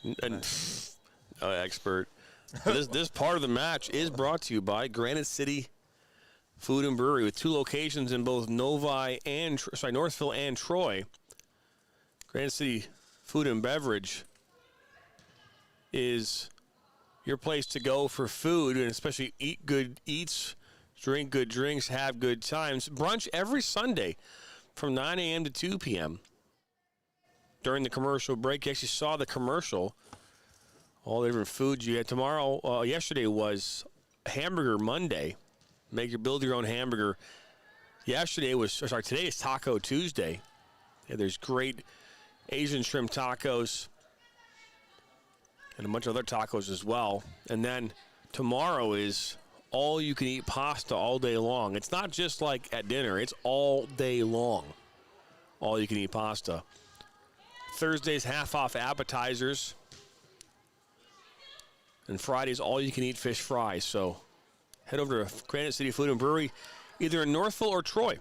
Expert. This part of the match is brought to you by Granite City Food and Brewery with 2 locations in both Northville and Troy. Granite City Food and Beverage is your place to go for food, and especially eat good eats, drink good drinks, have good times. Brunch every Sunday from 9 a.m. to 2 p.m. During the commercial break, you actually saw the commercial. All the different foods you had. Yesterday was Hamburger Monday. Build your own hamburger. Today is Taco Tuesday. Yeah, there's great Asian shrimp tacos and a bunch of other tacos as well. And then tomorrow is all-you-can-eat pasta all day long. It's not just like at dinner. It's all day long. All-you-can-eat pasta. Thursdays, half-off appetizers. And Fridays, all-you-can-eat fish fries. So head over to Granite City Food and Brewery, either in Northville or Troy.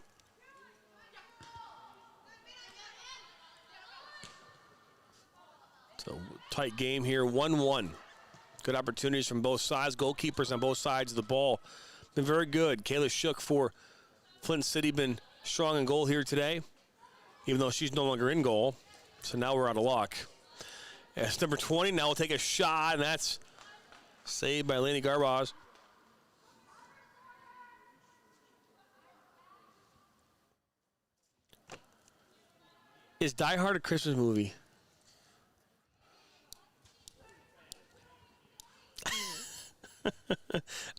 So tight game here, 1-1. Good opportunities from both sides. Goalkeepers on both sides of the ball been very good. Kayla Shook for Flint City been strong in goal here today, even though she's no longer in goal. So now we're out of luck. As number 20 now will take a shot, and that's saved by Laney Garbaz. Is Die Hard a Christmas movie?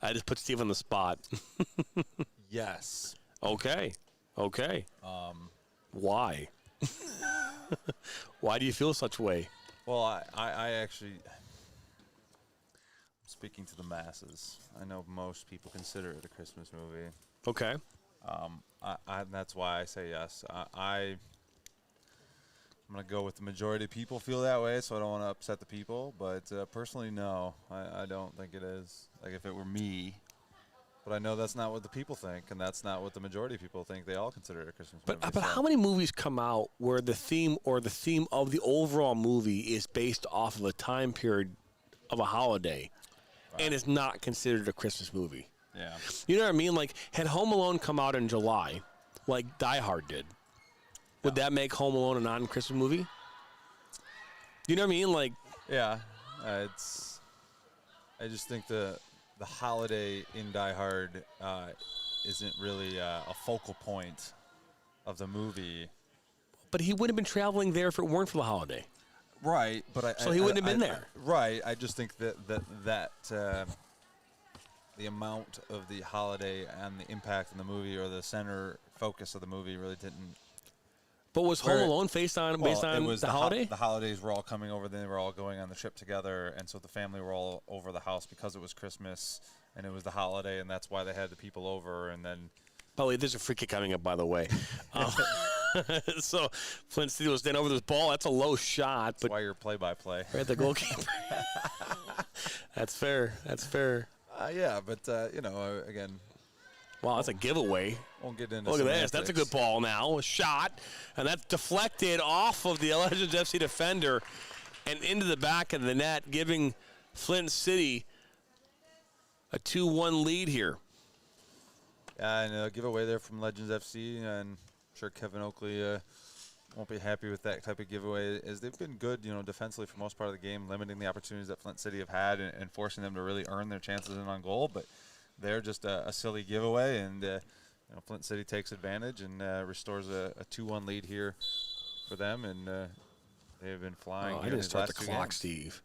I just put Steve on the spot. Yes. Okay. Why? Why do you feel such way? Well, I actually, speaking to the masses, I know most people consider it a Christmas movie. Okay. That's why I say yes. I'm going to go with the majority of people feel that way, so I don't want to upset the people. But personally, no, I don't think it is. Like, if it were me. But I know that's not what the people think, and that's not what the majority of people think. They all consider it a Christmas movie. But how many movies come out where the theme of the overall movie is based off of a time period of a holiday, and is not considered a Christmas movie? Yeah. You know what I mean? Like, had Home Alone come out in July, like Die Hard did, would that make Home Alone a non-Christmas movie? You know what I mean? Like, yeah, I just think the holiday in Die Hard isn't really a focal point of the movie. But he wouldn't have been traveling there if it weren't for the holiday. Right, but he wouldn't have been there. Right, I just think that the amount of the holiday and the impact in the movie, or the center focus of the movie, really didn't. But was Home Alone based on the holiday? The holidays were all coming over. They were all going on the trip together, and so the family were all over the house because it was Christmas and it was the holiday, and that's why they had the people over. And then, by the way, there's a free kick coming up. By the way, so Flint City was standing over this ball. That's a low shot. That's why you're play-by-play. Right, the goalkeeper. That's fair. Yeah, but again. Wow, that's a giveaway. Won't get into Look at semantics. this. That's a good ball now. A shot. And that's deflected off of the Legends FC defender and into the back of the net, giving Flint City a 2-1 lead here. Yeah, and a giveaway there from Legends FC. And I'm sure Kevin Oakley won't be happy with that type of giveaway, as they've been good, defensively for most part of the game, limiting the opportunities that Flint City have had and forcing them to really earn their chances in on goal. But they're just a silly giveaway, and Flint City takes advantage and restores a 2-1 lead here for them, and they have been flying. I didn't start the clock, Steve.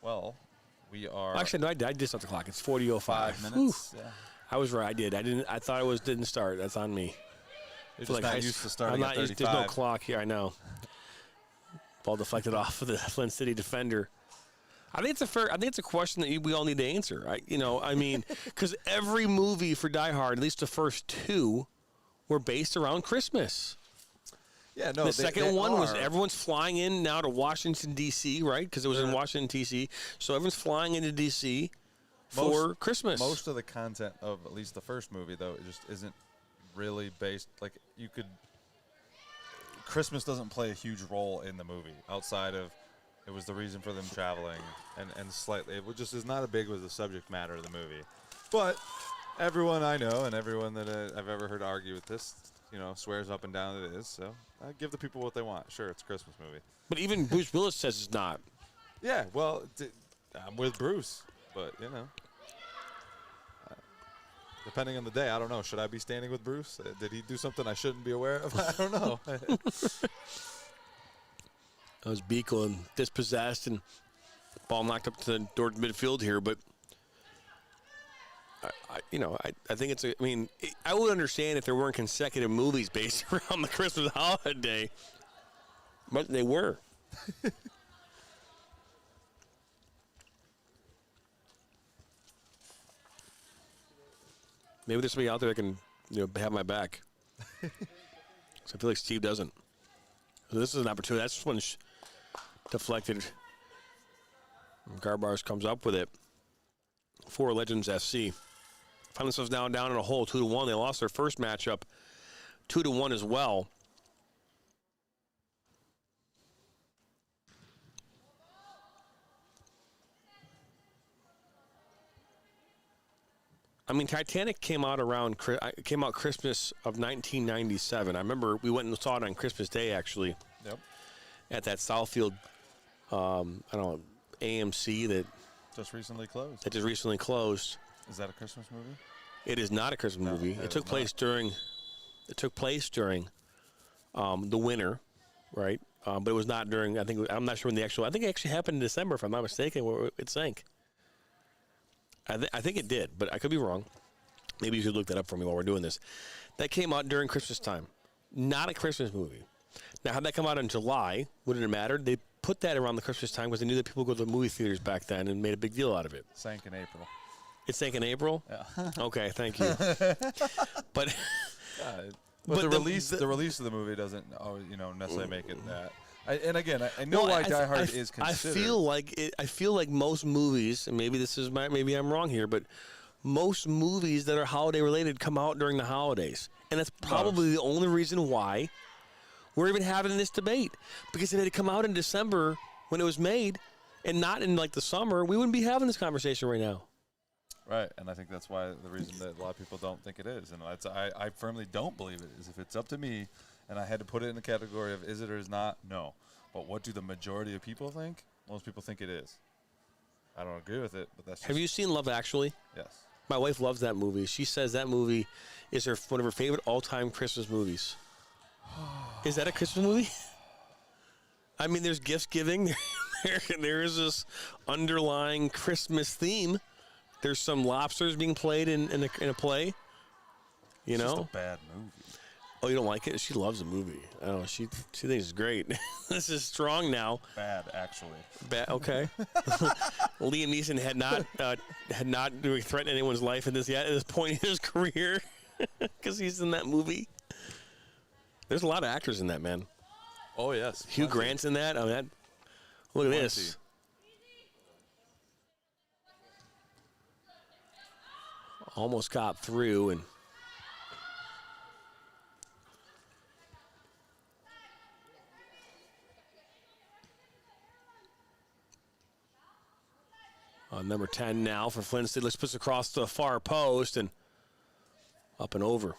Well, we are. Actually, no, I did start the clock. It's 40:05. 5 minutes. Yeah. I was right. I did. I thought it didn't start. That's on me. You're just not used to starting at 35. There's no clock here. I know. Ball deflected off of the Flint City defender. I think it's a question that we all need to answer. Because every movie for Die Hard, at least the first two, were based around Christmas. Yeah, no. The second one was everyone's flying in now to Washington D.C., right? Because it was in Washington D.C. So everyone's flying into D.C. for Christmas. Most of the content of at least the first movie, though, it just isn't really based. Like, Christmas doesn't play a huge role in the movie outside of. It was the reason for them traveling, and slightly, it just is not as big as the subject matter of the movie. But everyone I know and everyone that I've ever heard argue with this, swears up and down that it is. So I give the people what they want. Sure, it's a Christmas movie. But even Bruce Willis says it's not. Yeah, well, I'm with Bruce, but depending on the day, I don't know. Should I be standing with Bruce? Did he do something I shouldn't be aware of? I don't know. That was Beagle and dispossessed, and ball knocked up to the door midfield here. But I think it's I would understand if there weren't consecutive movies based around the Christmas holiday, but they were. Maybe there's somebody out there that can, have my back. So I feel like Steve doesn't. So this is an opportunity. That's one deflected. Garbars comes up with it for Legends FC. Find themselves now down in a hole 2-1. They lost their first matchup 2-1 as well. I mean, Titanic came out Christmas of 1997. I remember we went and saw it on Christmas Day, actually. Yep. At that Southfield, AMC that just recently closed. That just recently closed. Is that a Christmas movie? It is not a Christmas movie. It took place during. It took place during the winter, right? But it was not during. I'm not sure when the actual. I think it actually happened in December, if I'm not mistaken, where it sank. I think it did, but I could be wrong. Maybe you should look that up for me while we're doing this. That came out during Christmas time. Not a Christmas movie. Now, had that come out in July, wouldn't it matter? They put that around the Christmas time because they knew that people would go to the movie theaters back then and made a big deal out of it. Sank in April. It sank in April? Yeah. Okay, thank you. But the release of the movie doesn't necessarily make it that. I know why Die Hard is considered. I feel like most movies, and maybe I'm wrong here, but most movies that are holiday related come out during the holidays, and that's probably the only reason why we're even having this debate. Because if it had come out in December when it was made, and not in like the summer, we wouldn't be having this conversation right now. Right, and I think that's why the reason that a lot of people don't think it is, and I firmly don't believe it, is if it's up to me, and I had to put it in the category of is it or is not, no. But what do the majority of people think? Most people think it is. I don't agree with it, but that's just... Have you seen Love Actually? Yes. My wife loves that movie. She says that movie is one of her favorite all-time Christmas movies. Is that a Christmas movie? I mean, there's gift giving. There is this underlying Christmas theme. There's some lobsters being played in a play. It's just a bad movie. Oh, you don't like it? She loves the movie. Oh, she thinks it's great. This is strong now. Bad, actually. Bad. Okay. Liam Neeson had not really threatened anyone's life at this point in his career because he's in that movie. There's a lot of actors in that, man. Oh yes. Hugh Grant's in that. Look at this. Almost got through and. Number 10 now for Flint City. Let's push across the far post and up and over.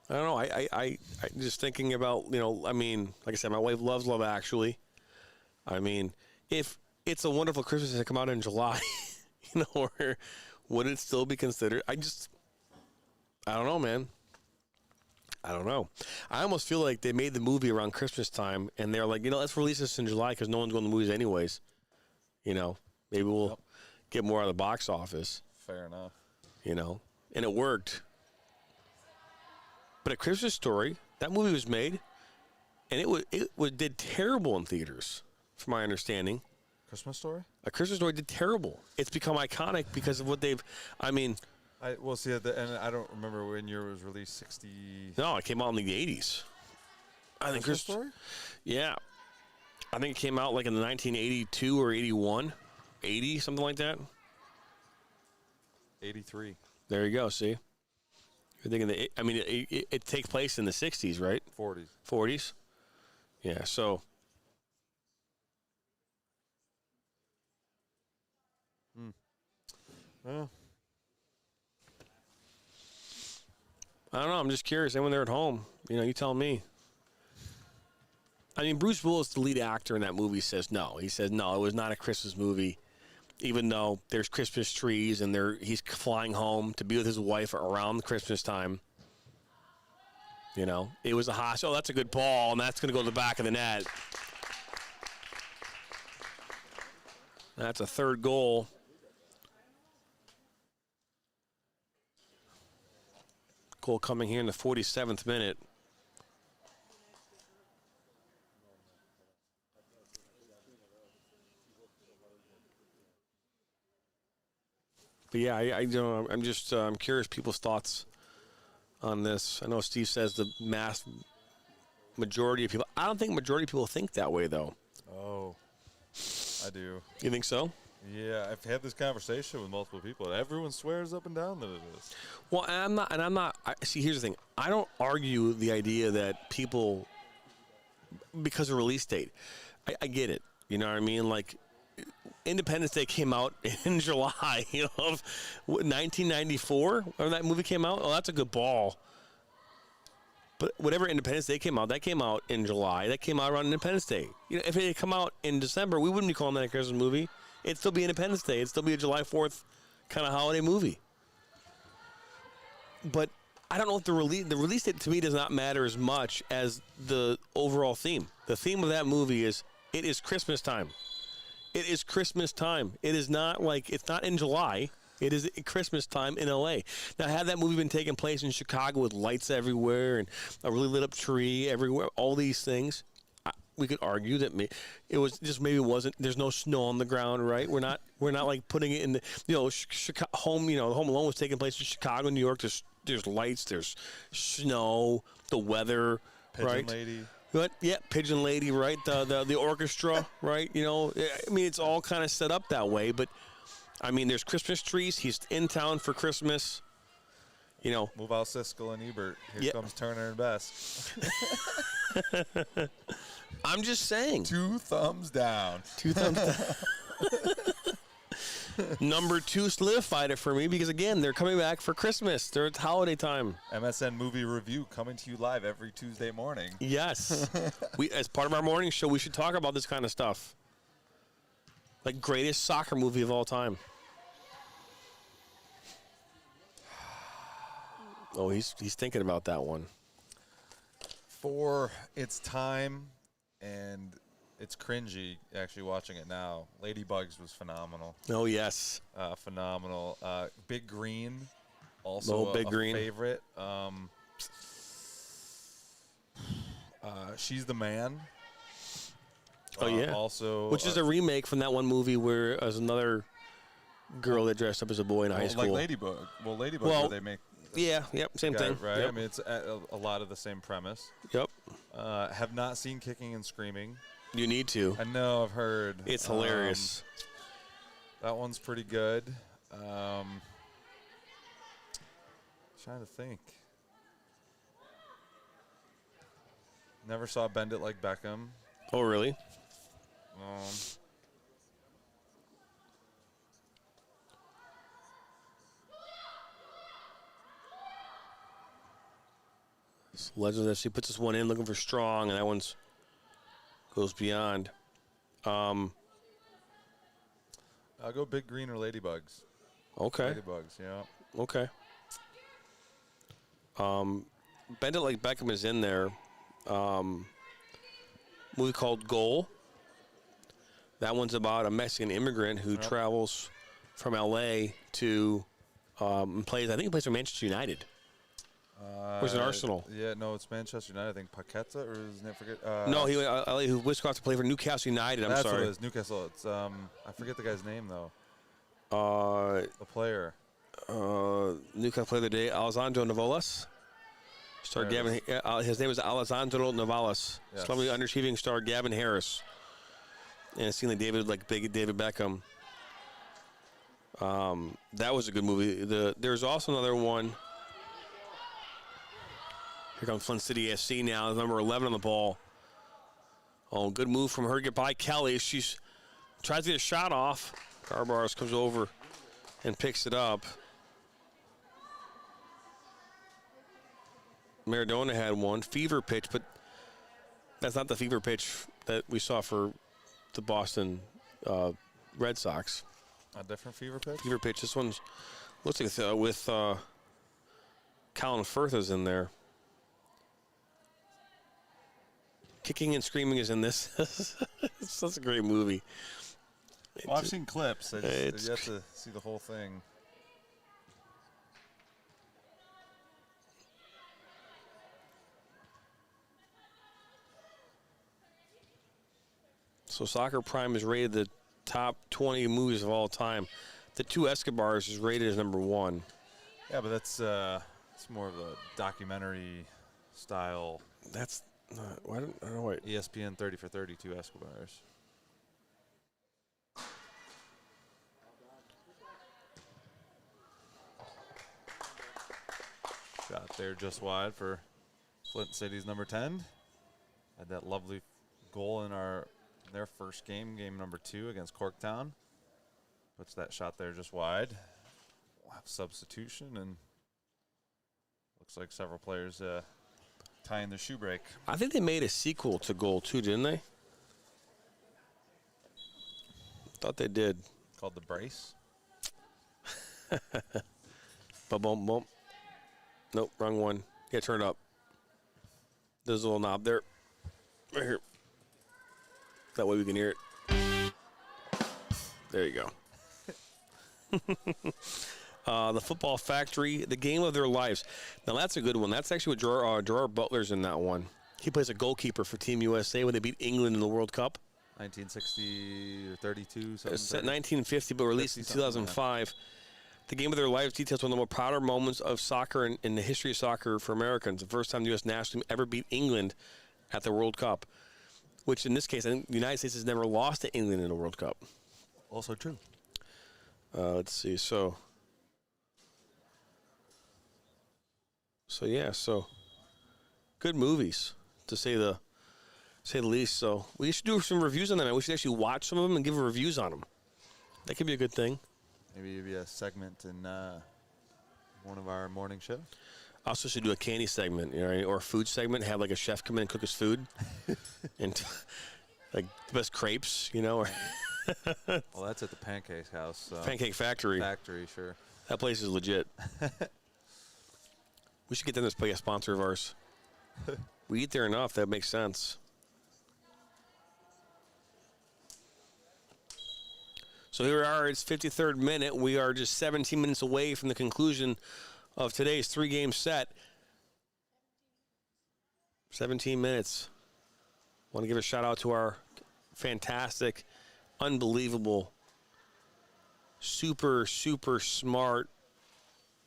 I don't know. I just thinking about, like I said, my wife loves Love Actually. I mean, if It's a Wonderful Christmas has come out in July, or would it still be considered? I don't know, man. I don't know. I almost feel like they made the movie around Christmas time, and they're like, let's release this in July because no one's going to the movies anyways. Maybe we'll get more out of the box office. Fair enough. And it worked. But A Christmas Story, that movie was made, and it did terrible in theaters, from my understanding. Christmas Story? A Christmas Story did terrible. It's become iconic because of what they've. We'll see at the end. I don't remember when year it was released. 60. No, it came out in the 80s. I think Christmas Story? Yeah. I think it came out like in the 1982 or 81. 80, something like that. 83. There you go, see? You're thinking that, it takes place in the 60s, right? 40s. 40s? Yeah, so. Well. I don't know. I'm just curious. Anyone there at home, you tell me. Bruce Willis, the lead actor in that movie, says no. He says, no, it was not a Christmas movie, even though there's Christmas trees and he's flying home to be with his wife around Christmas time. It was a hostage. Oh, that's a good ball, and that's going to go to the back of the net. That's a third goal. Goal coming here in the 47th minute. But yeah, I don't know. I'm just I'm curious people's thoughts on this. I know Steve says the mass majority of people. I don't think majority of people think that way though. Oh, I do. You think so? Yeah, I've had this conversation with multiple people. Everyone swears up and down that it is. Well, I'm not. See, here's the thing. I don't argue the idea that people, because of release date, I get it. You know what I mean? Like, Independence Day came out in July, of 1994 when that movie came out. Oh, that's a good ball. But whatever Independence Day came out, that came out in July. That came out around Independence Day. If it had come out in December, we wouldn't be calling that a Christmas movie. It'd still be Independence Day. It'd still be a July 4th kind of holiday movie. But I don't know if the release date to me does not matter as much as the overall theme. The theme of that movie is it is Christmas time. It is Christmas time. It is not like it's not in July. It is Christmas time in LA. Now, had that movie been taking place in Chicago with lights everywhere and a really lit up tree everywhere, all these things, we could argue that it was just maybe it wasn't. There's no snow on the ground, right? We're not like putting it in the Chicago, Home Alone was taking place in Chicago, New York. There's lights, there's snow, the weather, Pigeon right? Lady. What? Yeah, Pigeon Lady, right? The orchestra, right? I mean, it's all kind of set up that way. But I mean, there's Christmas trees. He's in town for Christmas. Move out Siskel and Ebert. Here comes Turner and Best. I'm just saying. 2 thumbs down. 2 thumbs down. Number 2 solidified it for me because, again, they're coming back for Christmas. It's holiday time. MSN Movie Review coming to you live every Tuesday morning. Yes. As part of our morning show, we should talk about this kind of stuff. Like, greatest soccer movie of all time. Oh, he's thinking about that one. For its time, and it's cringy actually watching it now. Ladybugs was phenomenal. Oh, yes. Phenomenal. Big Green, also Big Green. Favorite. She's the Man. Oh, yeah. Also, which is a remake from that one movie where there's another girl that dressed up as a boy in high school. Like Ladybug. Well, Ladybug, where they make... Yeah, same thing. Right? Yep. I mean, it's a lot of the same premise. Yep. Have not seen Kicking and Screaming. You need to. I know, I've heard. It's hilarious. That one's pretty good. Trying to think. Never saw Bend It Like Beckham. Oh, really? Legends FC puts this one in looking for strong, and that one's goes beyond. I'll go Big Green or Ladybugs. Okay. Ladybugs, yeah. Okay. Bend It Like Beckham is in there. Movie called Goal. That one's about a Mexican immigrant who travels from L.A. to plays. I think he plays for Manchester United. Or is it Arsenal? Yeah, no, it's Manchester United. I think Paqueta, or isn't it? Forget. No, he whisked off to play for Newcastle United. That's sorry. what it is. Newcastle. It's I forget the guy's name though. The player. Newcastle player of the day, Alessandro Navolas. Star Gavin. His name is Alessandro Navolas. Yes. Celebrity underachieving star Gavin Harris. And it seemed like big David Beckham. That was a good movie. There's also another one. Here comes Flint City SC now, number 11 on the ball. Oh, good move from her. Get by Kelly. She's tries to get a shot off. Carbars comes over and picks it up. Maradona had one. Fever pitch, but that's not the fever pitch that we saw for the Boston Red Sox. A different fever pitch? Fever pitch. This one's looks like it's, with Colin Firth is in there. Kicking and Screaming is in this. It's such a great movie. Well, I've seen clips. I just yet to see the whole thing. So Soccer Prime is rated the top 20 movies of all time. The two Escobars is rated as number 1. Yeah, but that's it's more of a documentary style. That's I don't know what. ESPN 30 for 32 Escobars. Shot there just wide for Flint City's number 10. Had that lovely goal in their first game, game number 2 against Corktown. Puts that shot there just wide. We'll have substitution, and looks like several players tying their shoe break. I think they made a sequel to Goal 2, didn't they? Thought they did. Called The Brace. Bump, bump. Nope, wrong one. Yeah, turn it up. There's a little knob there. Right here. That way we can hear it. There you go. The Football Factory, the game of their lives. Now, that's a good one. That's actually what Gerard Butler's in that one. He plays a goalkeeper for Team USA when they beat England in the World Cup. 1960 or 32, something. It's set 1950, but released in 2005. The game of their lives details one of the more prouder moments of soccer in the history of soccer for Americans. The first time the U.S. national team ever beat England at the World Cup, which in this case, I think the United States has never lost to England in a World Cup. Also true. Let's see. So good movies, to say the least. So we should do some reviews on them. We should actually watch some of them and give reviews on them. That could be a good thing. Maybe a segment in one of our morning shows. Also should do a candy segment, or a food segment. Have like a chef come in and cook us food, and like the best crepes, or. Well, that's at the Pancake House. So. Pancake Factory. Factory, sure. That place is legit. We should get them to be a sponsor of ours. We eat there enough, that makes sense. So here we are, it's 53rd minute. We are just 17 minutes away from the conclusion of today's 3-game set. 17 minutes. Want to give a shout out to our fantastic, unbelievable, super, super smart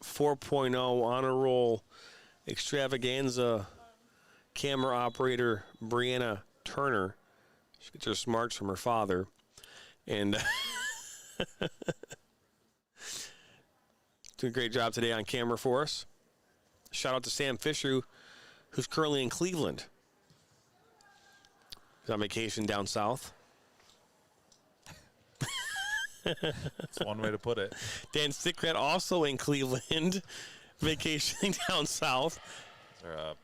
4.0 honor roll extravaganza camera operator Brianna Turner. She gets her smarts from her father. And doing a great job today on camera for us. Shout out to Sam Fisher, who's currently in Cleveland. He's on vacation down south. That's one way to put it. Dan Stickrat also in Cleveland, vacationing down south. Is there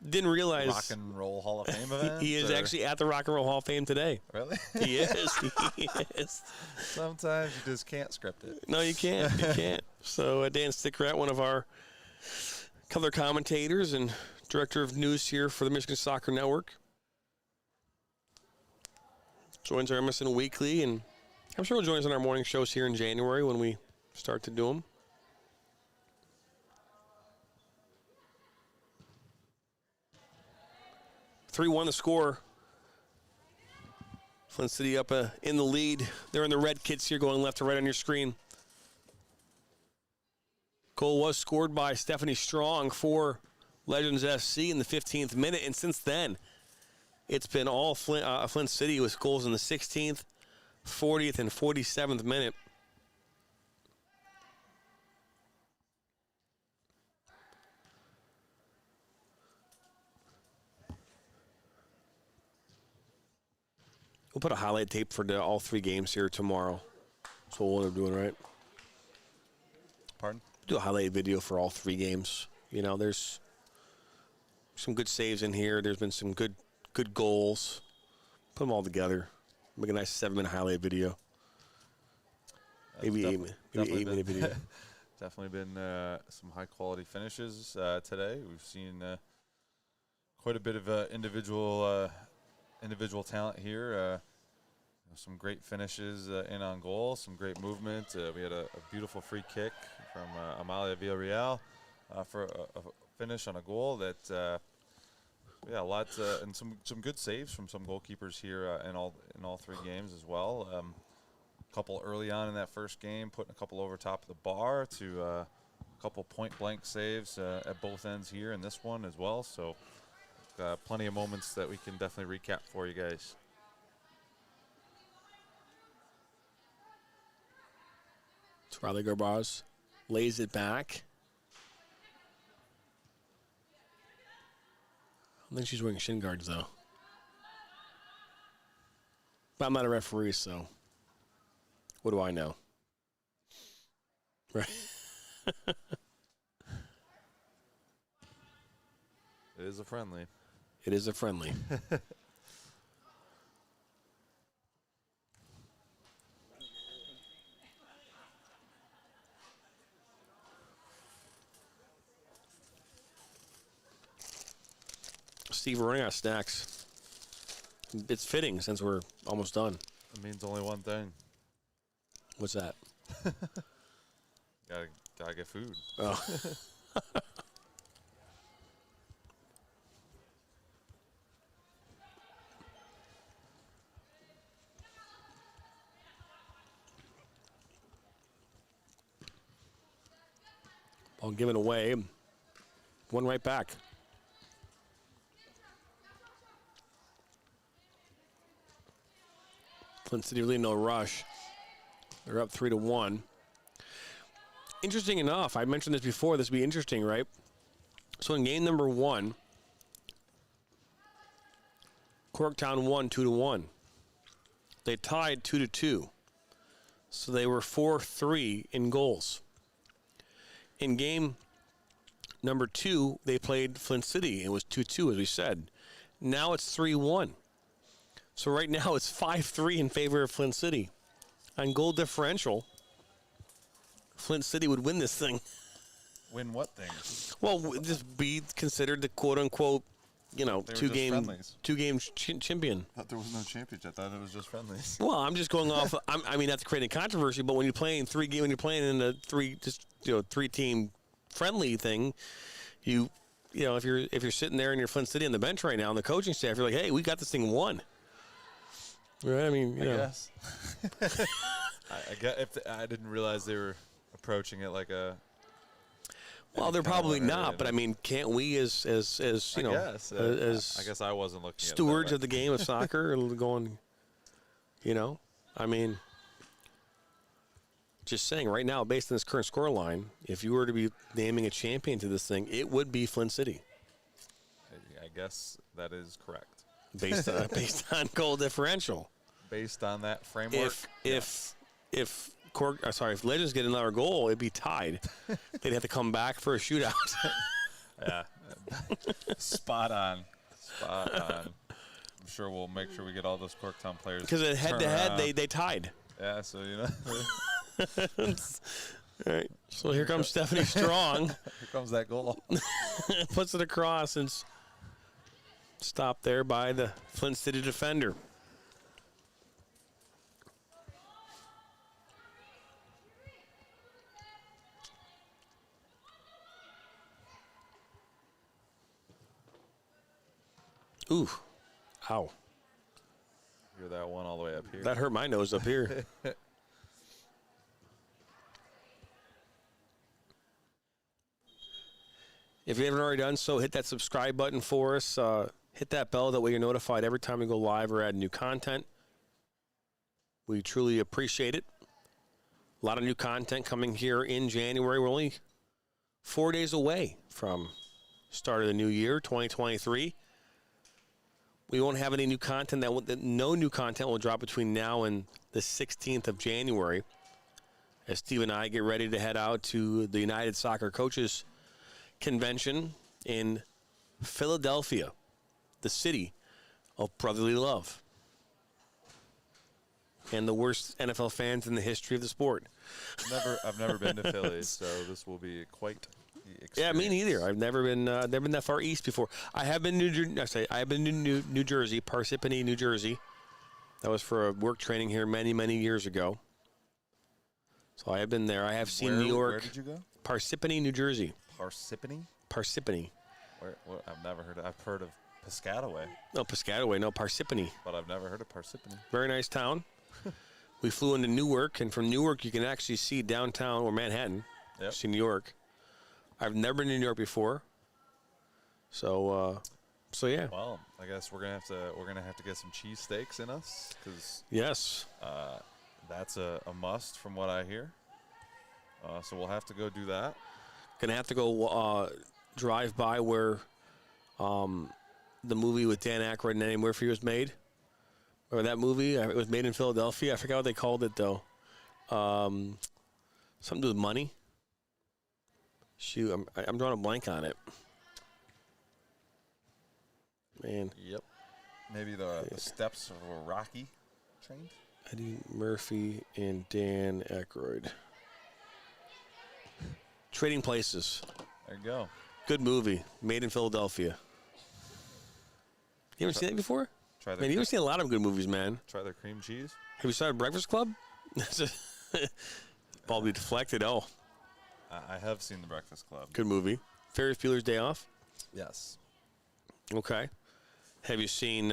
Didn't realize Rock and Roll Hall of Fame event? He is actually at the Rock and Roll Hall of Fame today. Really? He is. He is. Sometimes you just can't script it. No, you can't. You can't. So Dan Stickrat, one of our color commentators and director of news here for the Michigan Soccer Network, joins our MSN Weekly, and I'm sure he'll join us on our morning shows here in January when we start to do them. (3-1) the score. Flint City up in the lead. They're in the red kits here going left to right on your screen. Goal was scored by Stephanie Strong for Legends FC in the 15th minute, and since then, it's been all Flint City with goals in the 16th, 40th, and 47th minute. We'll put a highlight tape for all 3 games here tomorrow. That's what we'll end up doing, right? Pardon? Do a highlight video for all 3 games. There's some good saves in here. There's been some good goals. Put them all together. Make a nice 7-minute highlight video. Maybe 8-minute video. Definitely been some high-quality finishes today. We've seen quite a bit of individual talent here. Some great finishes in on goal, some great movement. We had a beautiful free kick from Amalia Villarreal for a finish on a goal that, lots and some good saves from some goalkeepers here in all 3 games as well. couple early on in that first game, putting a couple over top of the bar to a couple point-blank saves at both ends here in this one as well. So plenty of moments that we can definitely recap for you guys. Riley Garbaz lays it back. I think she's wearing shin guards, though. But I'm not a referee, so what do I know? Right. It is a friendly. It is a friendly. Steve, we're running out of snacks. It's fitting since we're almost done. It means only one thing. What's that? Gotta get food. Oh. Ball given away. One right back. Flint City really no rush. They're up 3-1. Interesting enough, I mentioned this before, this would be interesting, right? So in game number 1, Corktown won 2-1. They tied 2-2. So they were 4-3 in goals. In game number 2, they played Flint City. It was 2-2, as we said. Now it's 3-1. So right now it's 5-3 in favor of Flint City. On goal differential, Flint City would win this thing. Win what thing? Well, just be considered the quote-unquote, two game champion. I thought there was no championship. I thought it was just friendlies. Well, I'm just going off. I mean, not to create a controversy, but when you're playing when you're playing in a three-team friendly thing, if you're sitting there and you're Flint City on the bench right now, and the coaching staff, you're like, hey, we got this thing won. Right? I mean, I guess. I didn't realize they were approaching it like a. Well, they're probably not, but I mean, can't we, as I guess I wasn't looking stewards of the game of soccer, going, I mean, just saying right now, based on this current score line, if you were to be naming a champion to this thing, it would be Flint City. I guess that is correct. Based on goal differential. Based on that framework. If Legends get another goal, it'd be tied. They'd have to come back for a shootout. Yeah. Spot on. I'm sure we'll make sure we get all those Corktown players. Because at head-to-head, they tied. Yeah, so All right. So here comes Stephanie Strong. Here comes that goal. Puts it across and stopped there by the Flint City defender. Ooh. Ow. Hear that one all the way up here. That hurt my nose up here. If you haven't already done so, hit that subscribe button for us. Hit that bell. That way you're notified every time we go live or add new content. We truly appreciate it. A lot of new content coming here in January. We're only 4 days away from start of the new year, 2023. We won't have any new content. No new content will drop between now and the 16th of January as Steve and I get ready to head out to the United Soccer Coaches Convention in Philadelphia, the city of brotherly love and the worst NFL fans in the history of the sport. I've never been to Philly, so this will be quite the experience. Yeah, me neither. I've never been that far east before. I have been to New Jersey, Parsippany, New Jersey. That was for a work training here many years ago. So I have been there. I have seen New York. Where did you go? Parsippany, New Jersey. Parsippany? Parsippany. I've never heard of. I've heard of Piscataway. No, Piscataway. No, Parsippany. But I've never heard of Parsippany. Very nice town. we flew into Newark, and from Newark you can actually see downtown or Manhattan. Yep. See New York. I've never been to New York before. So yeah. Well, I guess we're gonna have to get some cheesesteaks in us because Yes. that's a must from what I hear. So we'll have to go do that. Gonna have to go drive by where the movie with Dan Aykroyd and Eddie Murphy was made. Or that movie, it was made in Philadelphia. I forgot what they called it though. Something to do with money. Shoot, I'm drawing a blank on it. Man. Yep. Maybe the steps of a Rocky train. Eddie Murphy and Dan Aykroyd. Trading Places. There you go. Good movie. Made in Philadelphia. You ever seen that before? Man, you ever seen a lot of good movies, man. Try their cream cheese. Have you started Breakfast Club? Ball be deflected. Oh. I have seen The Breakfast Club. Good movie. Ferris Bueller's Day Off? Yes. Okay. Have you seen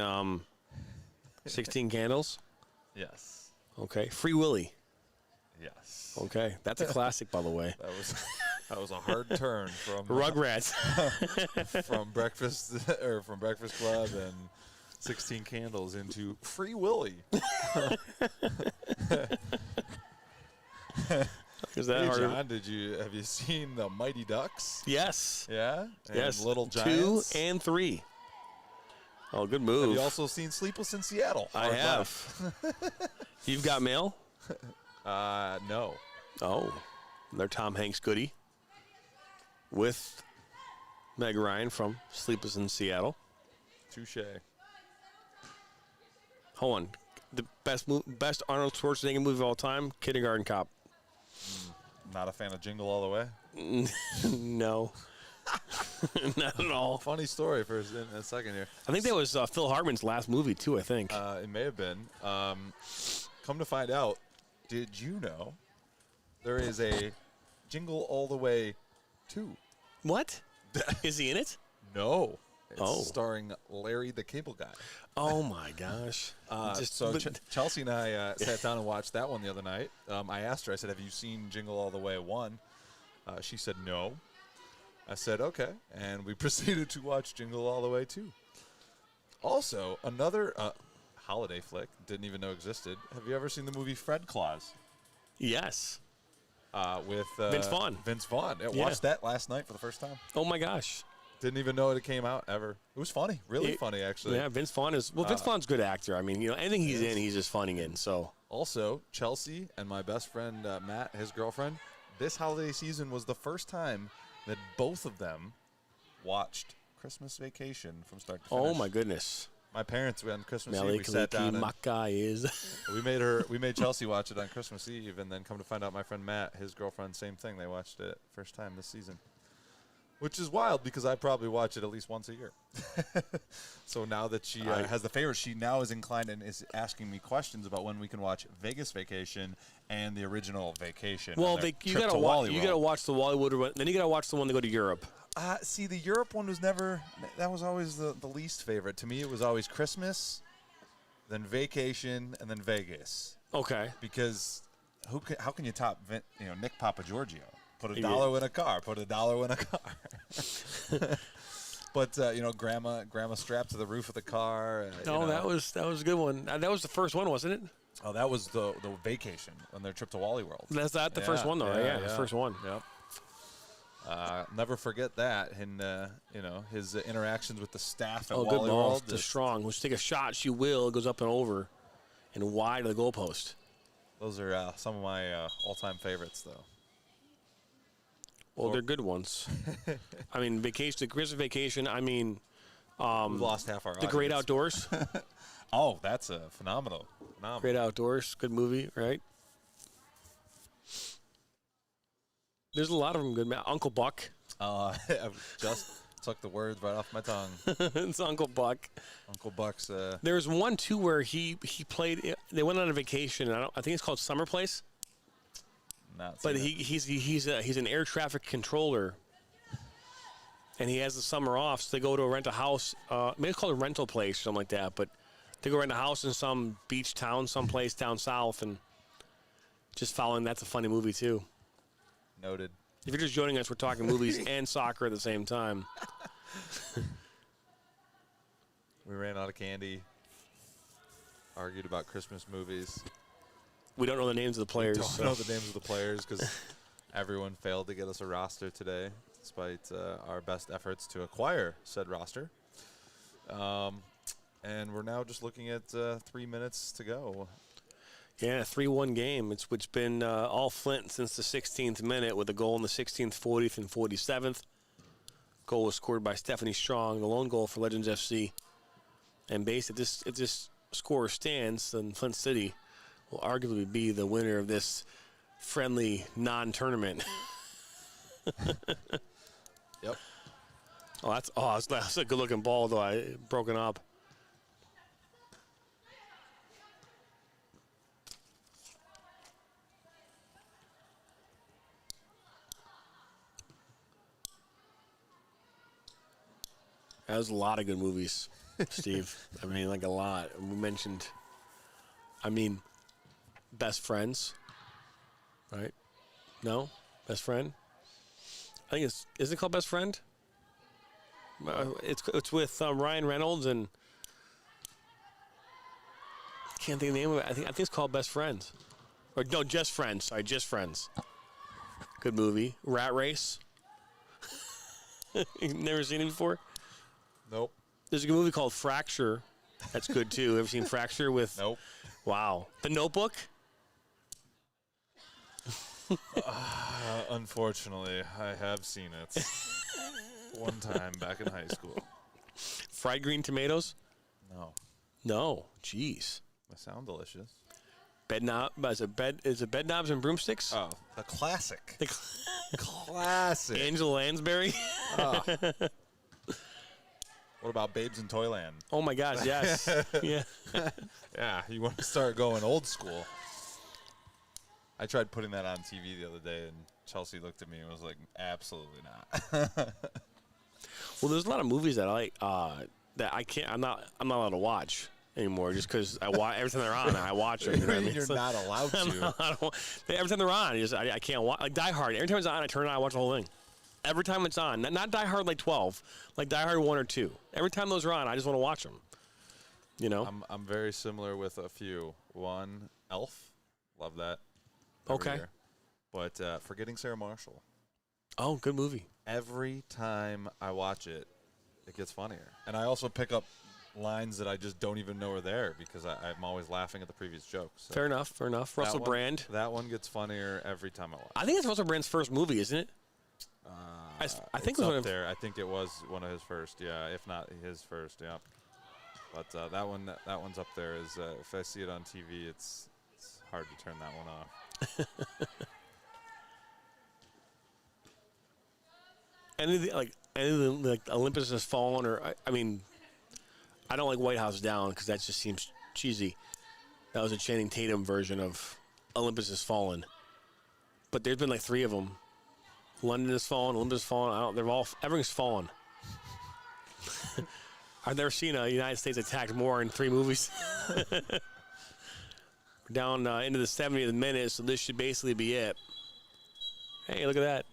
16 Candles? Yes. Okay. Free Willy? Yes. Okay. That's a classic, by the way. That was a hard turn from Rugrats. from Breakfast Club and 16 Candles into Free Willy. Is that hard? John, have you seen the Mighty Ducks? Yes. Yeah? And yes. Little Giants? 2 and 3. Oh, good move. Have you also seen Sleepless in Seattle? I have. You've got mail? No. Oh. They're Tom Hanks goodie with Meg Ryan from Sleepless in Seattle. Touche. Hold on. The best Arnold Schwarzenegger movie of all time, Kindergarten Cop. Not a fan of Jingle All the Way? No. Not at all. Funny story for a second here. I think that was Phil Hartman's last movie, too, I think. It may have been. Come to find out, did you know there is a Jingle All the Way 2? What? Is he in it? No. It's starring Larry the Cable Guy. Oh, my gosh. Chelsea and I sat down and watched that one the other night. I asked her, I said, have you seen Jingle All the Way 1? She said, no. I said, okay. And we proceeded to watch Jingle All the Way 2. Also, another holiday flick, didn't even know existed. Have you ever seen the movie Fred Claus? Yes. With Vince Vaughn. Vince Vaughn. I watched that last night for the first time. Oh, my gosh. Didn't even know it came out ever. It was funny. Really funny, actually. Yeah, Vince Vaughn is... Well, Vince Vaughn's a good actor. I mean, anything he's in, he's just funny in, so... Also, Chelsea and my best friend, Matt, his girlfriend, this holiday season was the first time that both of them watched Christmas Vacation from start to finish. Oh, my goodness. My parents, on Christmas Eve, we sat down and we made Chelsea watch it on Christmas Eve, and then come to find out my friend Matt, his girlfriend, same thing. They watched it first time this season. Which is wild because I probably watch it at least once a year. So now that she has the favor, she now is inclined and is asking me questions about when we can watch Vegas Vacation and the original Vacation. Well, you gotta watch the Wally one. Then you gotta watch the one that go to Europe. See, the Europe one was never. That was always the least favorite to me. It was always Christmas, then Vacation, and then Vegas. Okay. Because how can you top Nick Papagiorgio? Put $1 in a car. Put $1 in a car. But grandma strapped to the roof of the car. That was a good one. That was the first one, wasn't it? Oh, that was the Vacation on their trip to Wally World. That's not the first one, though, right? Yeah, the first one. Yep. Never forget that, and his interactions with the staff at Wally World. World. The strong. When she take a shot, she will. It goes up and over, and wide of the goalpost. Those are some of my all-time favorites, though. Well, they're good ones. I mean, the Christmas Vacation. I mean, we lost half our The Great Outdoors. Oh, that's a phenomenal. Great Outdoors, good movie, right? There's a lot of them good. Uncle Buck. I just took the words right off my tongue. It's Uncle Buck. Uncle Buck's. There's one too where he played. They went on a vacation. I think it's called Summer Place. But he's an air traffic controller, and he has the summer off. So they go to rent a house. Maybe it's called a rental place or something like that. But they go rent a house in some beach town, someplace down south, and Just following, that's a funny movie, too. Noted. If you're just joining us, we're talking movies and soccer at the same time. We ran out of candy. Argued about Christmas movies. We don't know the names of the players. Don't know the names of the players because everyone failed to get us a roster today, despite our best efforts to acquire said roster. And we're now just looking at 3 minutes to go. Yeah, 3-1 game. It's been all Flint since the 16th minute with a goal in the 16th, 40th, and 47th. Goal was scored by Stephanie Strong, the lone goal for Legends FC. And based if this score stands, then Flint City will arguably be the winner of this friendly non-tournament. Yep. That's a good-looking ball, though. Broken up. That was a lot of good movies, Steve. I mean, like a lot. We mentioned, Best Friends, right? No? Best Friend? I think is it called Best Friend? It's with Ryan Reynolds and can't think of the name of it. I think it's called Best Friends. Or no, Just Friends. Sorry, Just Friends. Good movie. Rat Race. You've never seen it before? Nope. There's a good movie called Fracture. That's good, too. Ever seen Fracture with... Nope. Wow. The Notebook? Unfortunately, I have seen it one time back in high school. Fried green tomatoes? No. No. Jeez. They sound delicious. Is it Bed Knobs and Broomsticks? Oh, the classic. Classic. Angela Lansbury? What about Babes in Toyland? Oh, my gosh, yes. Yeah. Yeah, you want to start going old school. I tried putting that on TV the other day, and Chelsea looked at me and was like, absolutely not. Well, there's a lot of movies that I like that I can't. I'm not allowed to watch anymore just because every time they're on, I watch them. You know what I mean? You're not allowed to. Every time they're on, I can't watch. Like Die Hard. Every time it's on, I turn it on, I watch the whole thing. Every time it's on. Not Die Hard like 12, like Die Hard 1 or 2. Every time those are on, I just want to watch them. You know? I'm very similar with a few. One, Elf. Love that. Okay. Year. But Forgetting Sarah Marshall. Oh, good movie. Every time I watch it, it gets funnier. And I also pick up lines that I just don't even know are there because I'm always laughing at the previous jokes. So Fair enough. Russell Brand. That one gets funnier every time I watch it. I think it's Russell Brand's first movie, isn't it? I think it was up there. I think it was one of his first. Yeah, if not his first. Yeah. But that one's up there. If I see it on TV, it's hard to turn that one off. anything like Olympus Has Fallen, or I don't like White House Down because that just seems cheesy. That was a Channing Tatum version of Olympus Has Fallen, but there's been like 3 of them. London Has Fallen, Olympus Has Fallen. Everything's fallen. I've never seen a United States attacked more in 3 movies. Down into the 70th minute, so this should basically be it. Hey, look at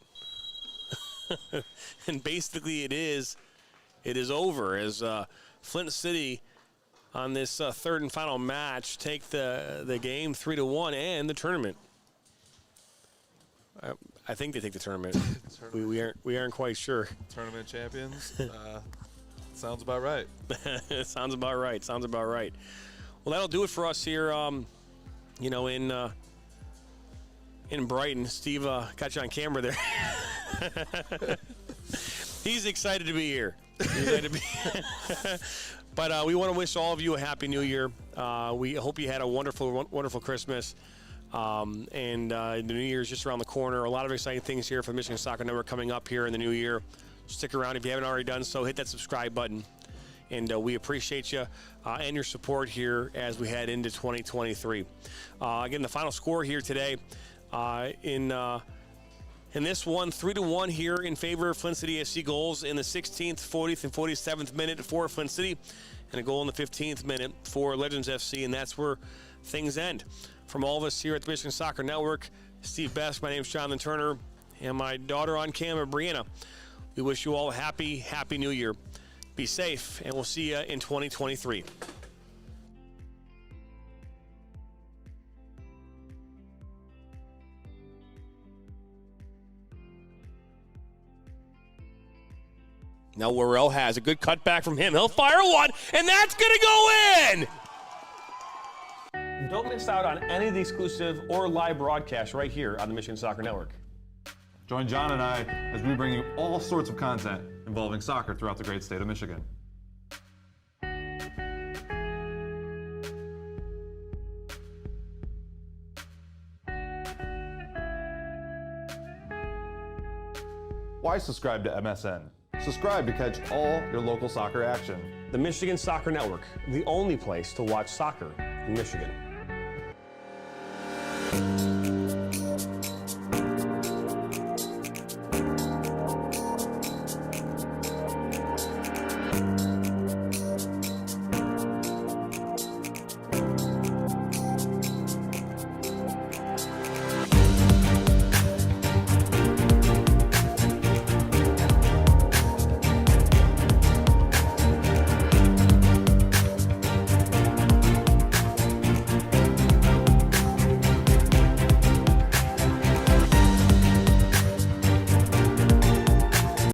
that. And basically it is over as Flint City on this third and final match take the game 3-1 and the tournament. I think they take the tournament. We aren't quite sure. Tournament champions. Sounds about right. Sounds about right. Well, that'll do it for us here. In Brighton. Steve got you on camera there. He's excited to be here. But we want to wish all of you a happy New Year. We hope you had a wonderful, wonderful Christmas. And the New Year is just around the corner. A lot of exciting things here for the Michigan Soccer Network coming up here in the new year. Stick around if you haven't already done so. Hit that subscribe button. And we appreciate you and your support here as we head into 2023. Again, the final score here today in this one, 3-1 here in favor of Flint City SC. Goals in the 16th, 40th, and 47th minute for Flint City, and a goal in the 15th minute for Legends FC, and that's where things end. From all of us here at the Michigan Soccer Network, Steve Best, my name's Jonathan Turner, and my daughter on camera, Brianna, we wish you all a happy new year. Be safe, and we'll see you in 2023. Now Worrell has a good cutback from him. He'll fire one, and that's going to go in! Don't miss out on any of the exclusive or live broadcasts right here on the Michigan Soccer Network. Join John and I as we bring you all sorts of content involving soccer throughout the great state of Michigan. Why subscribe to MSN? Subscribe to catch all your local soccer action. The Michigan Soccer Network, the only place to watch soccer in Michigan.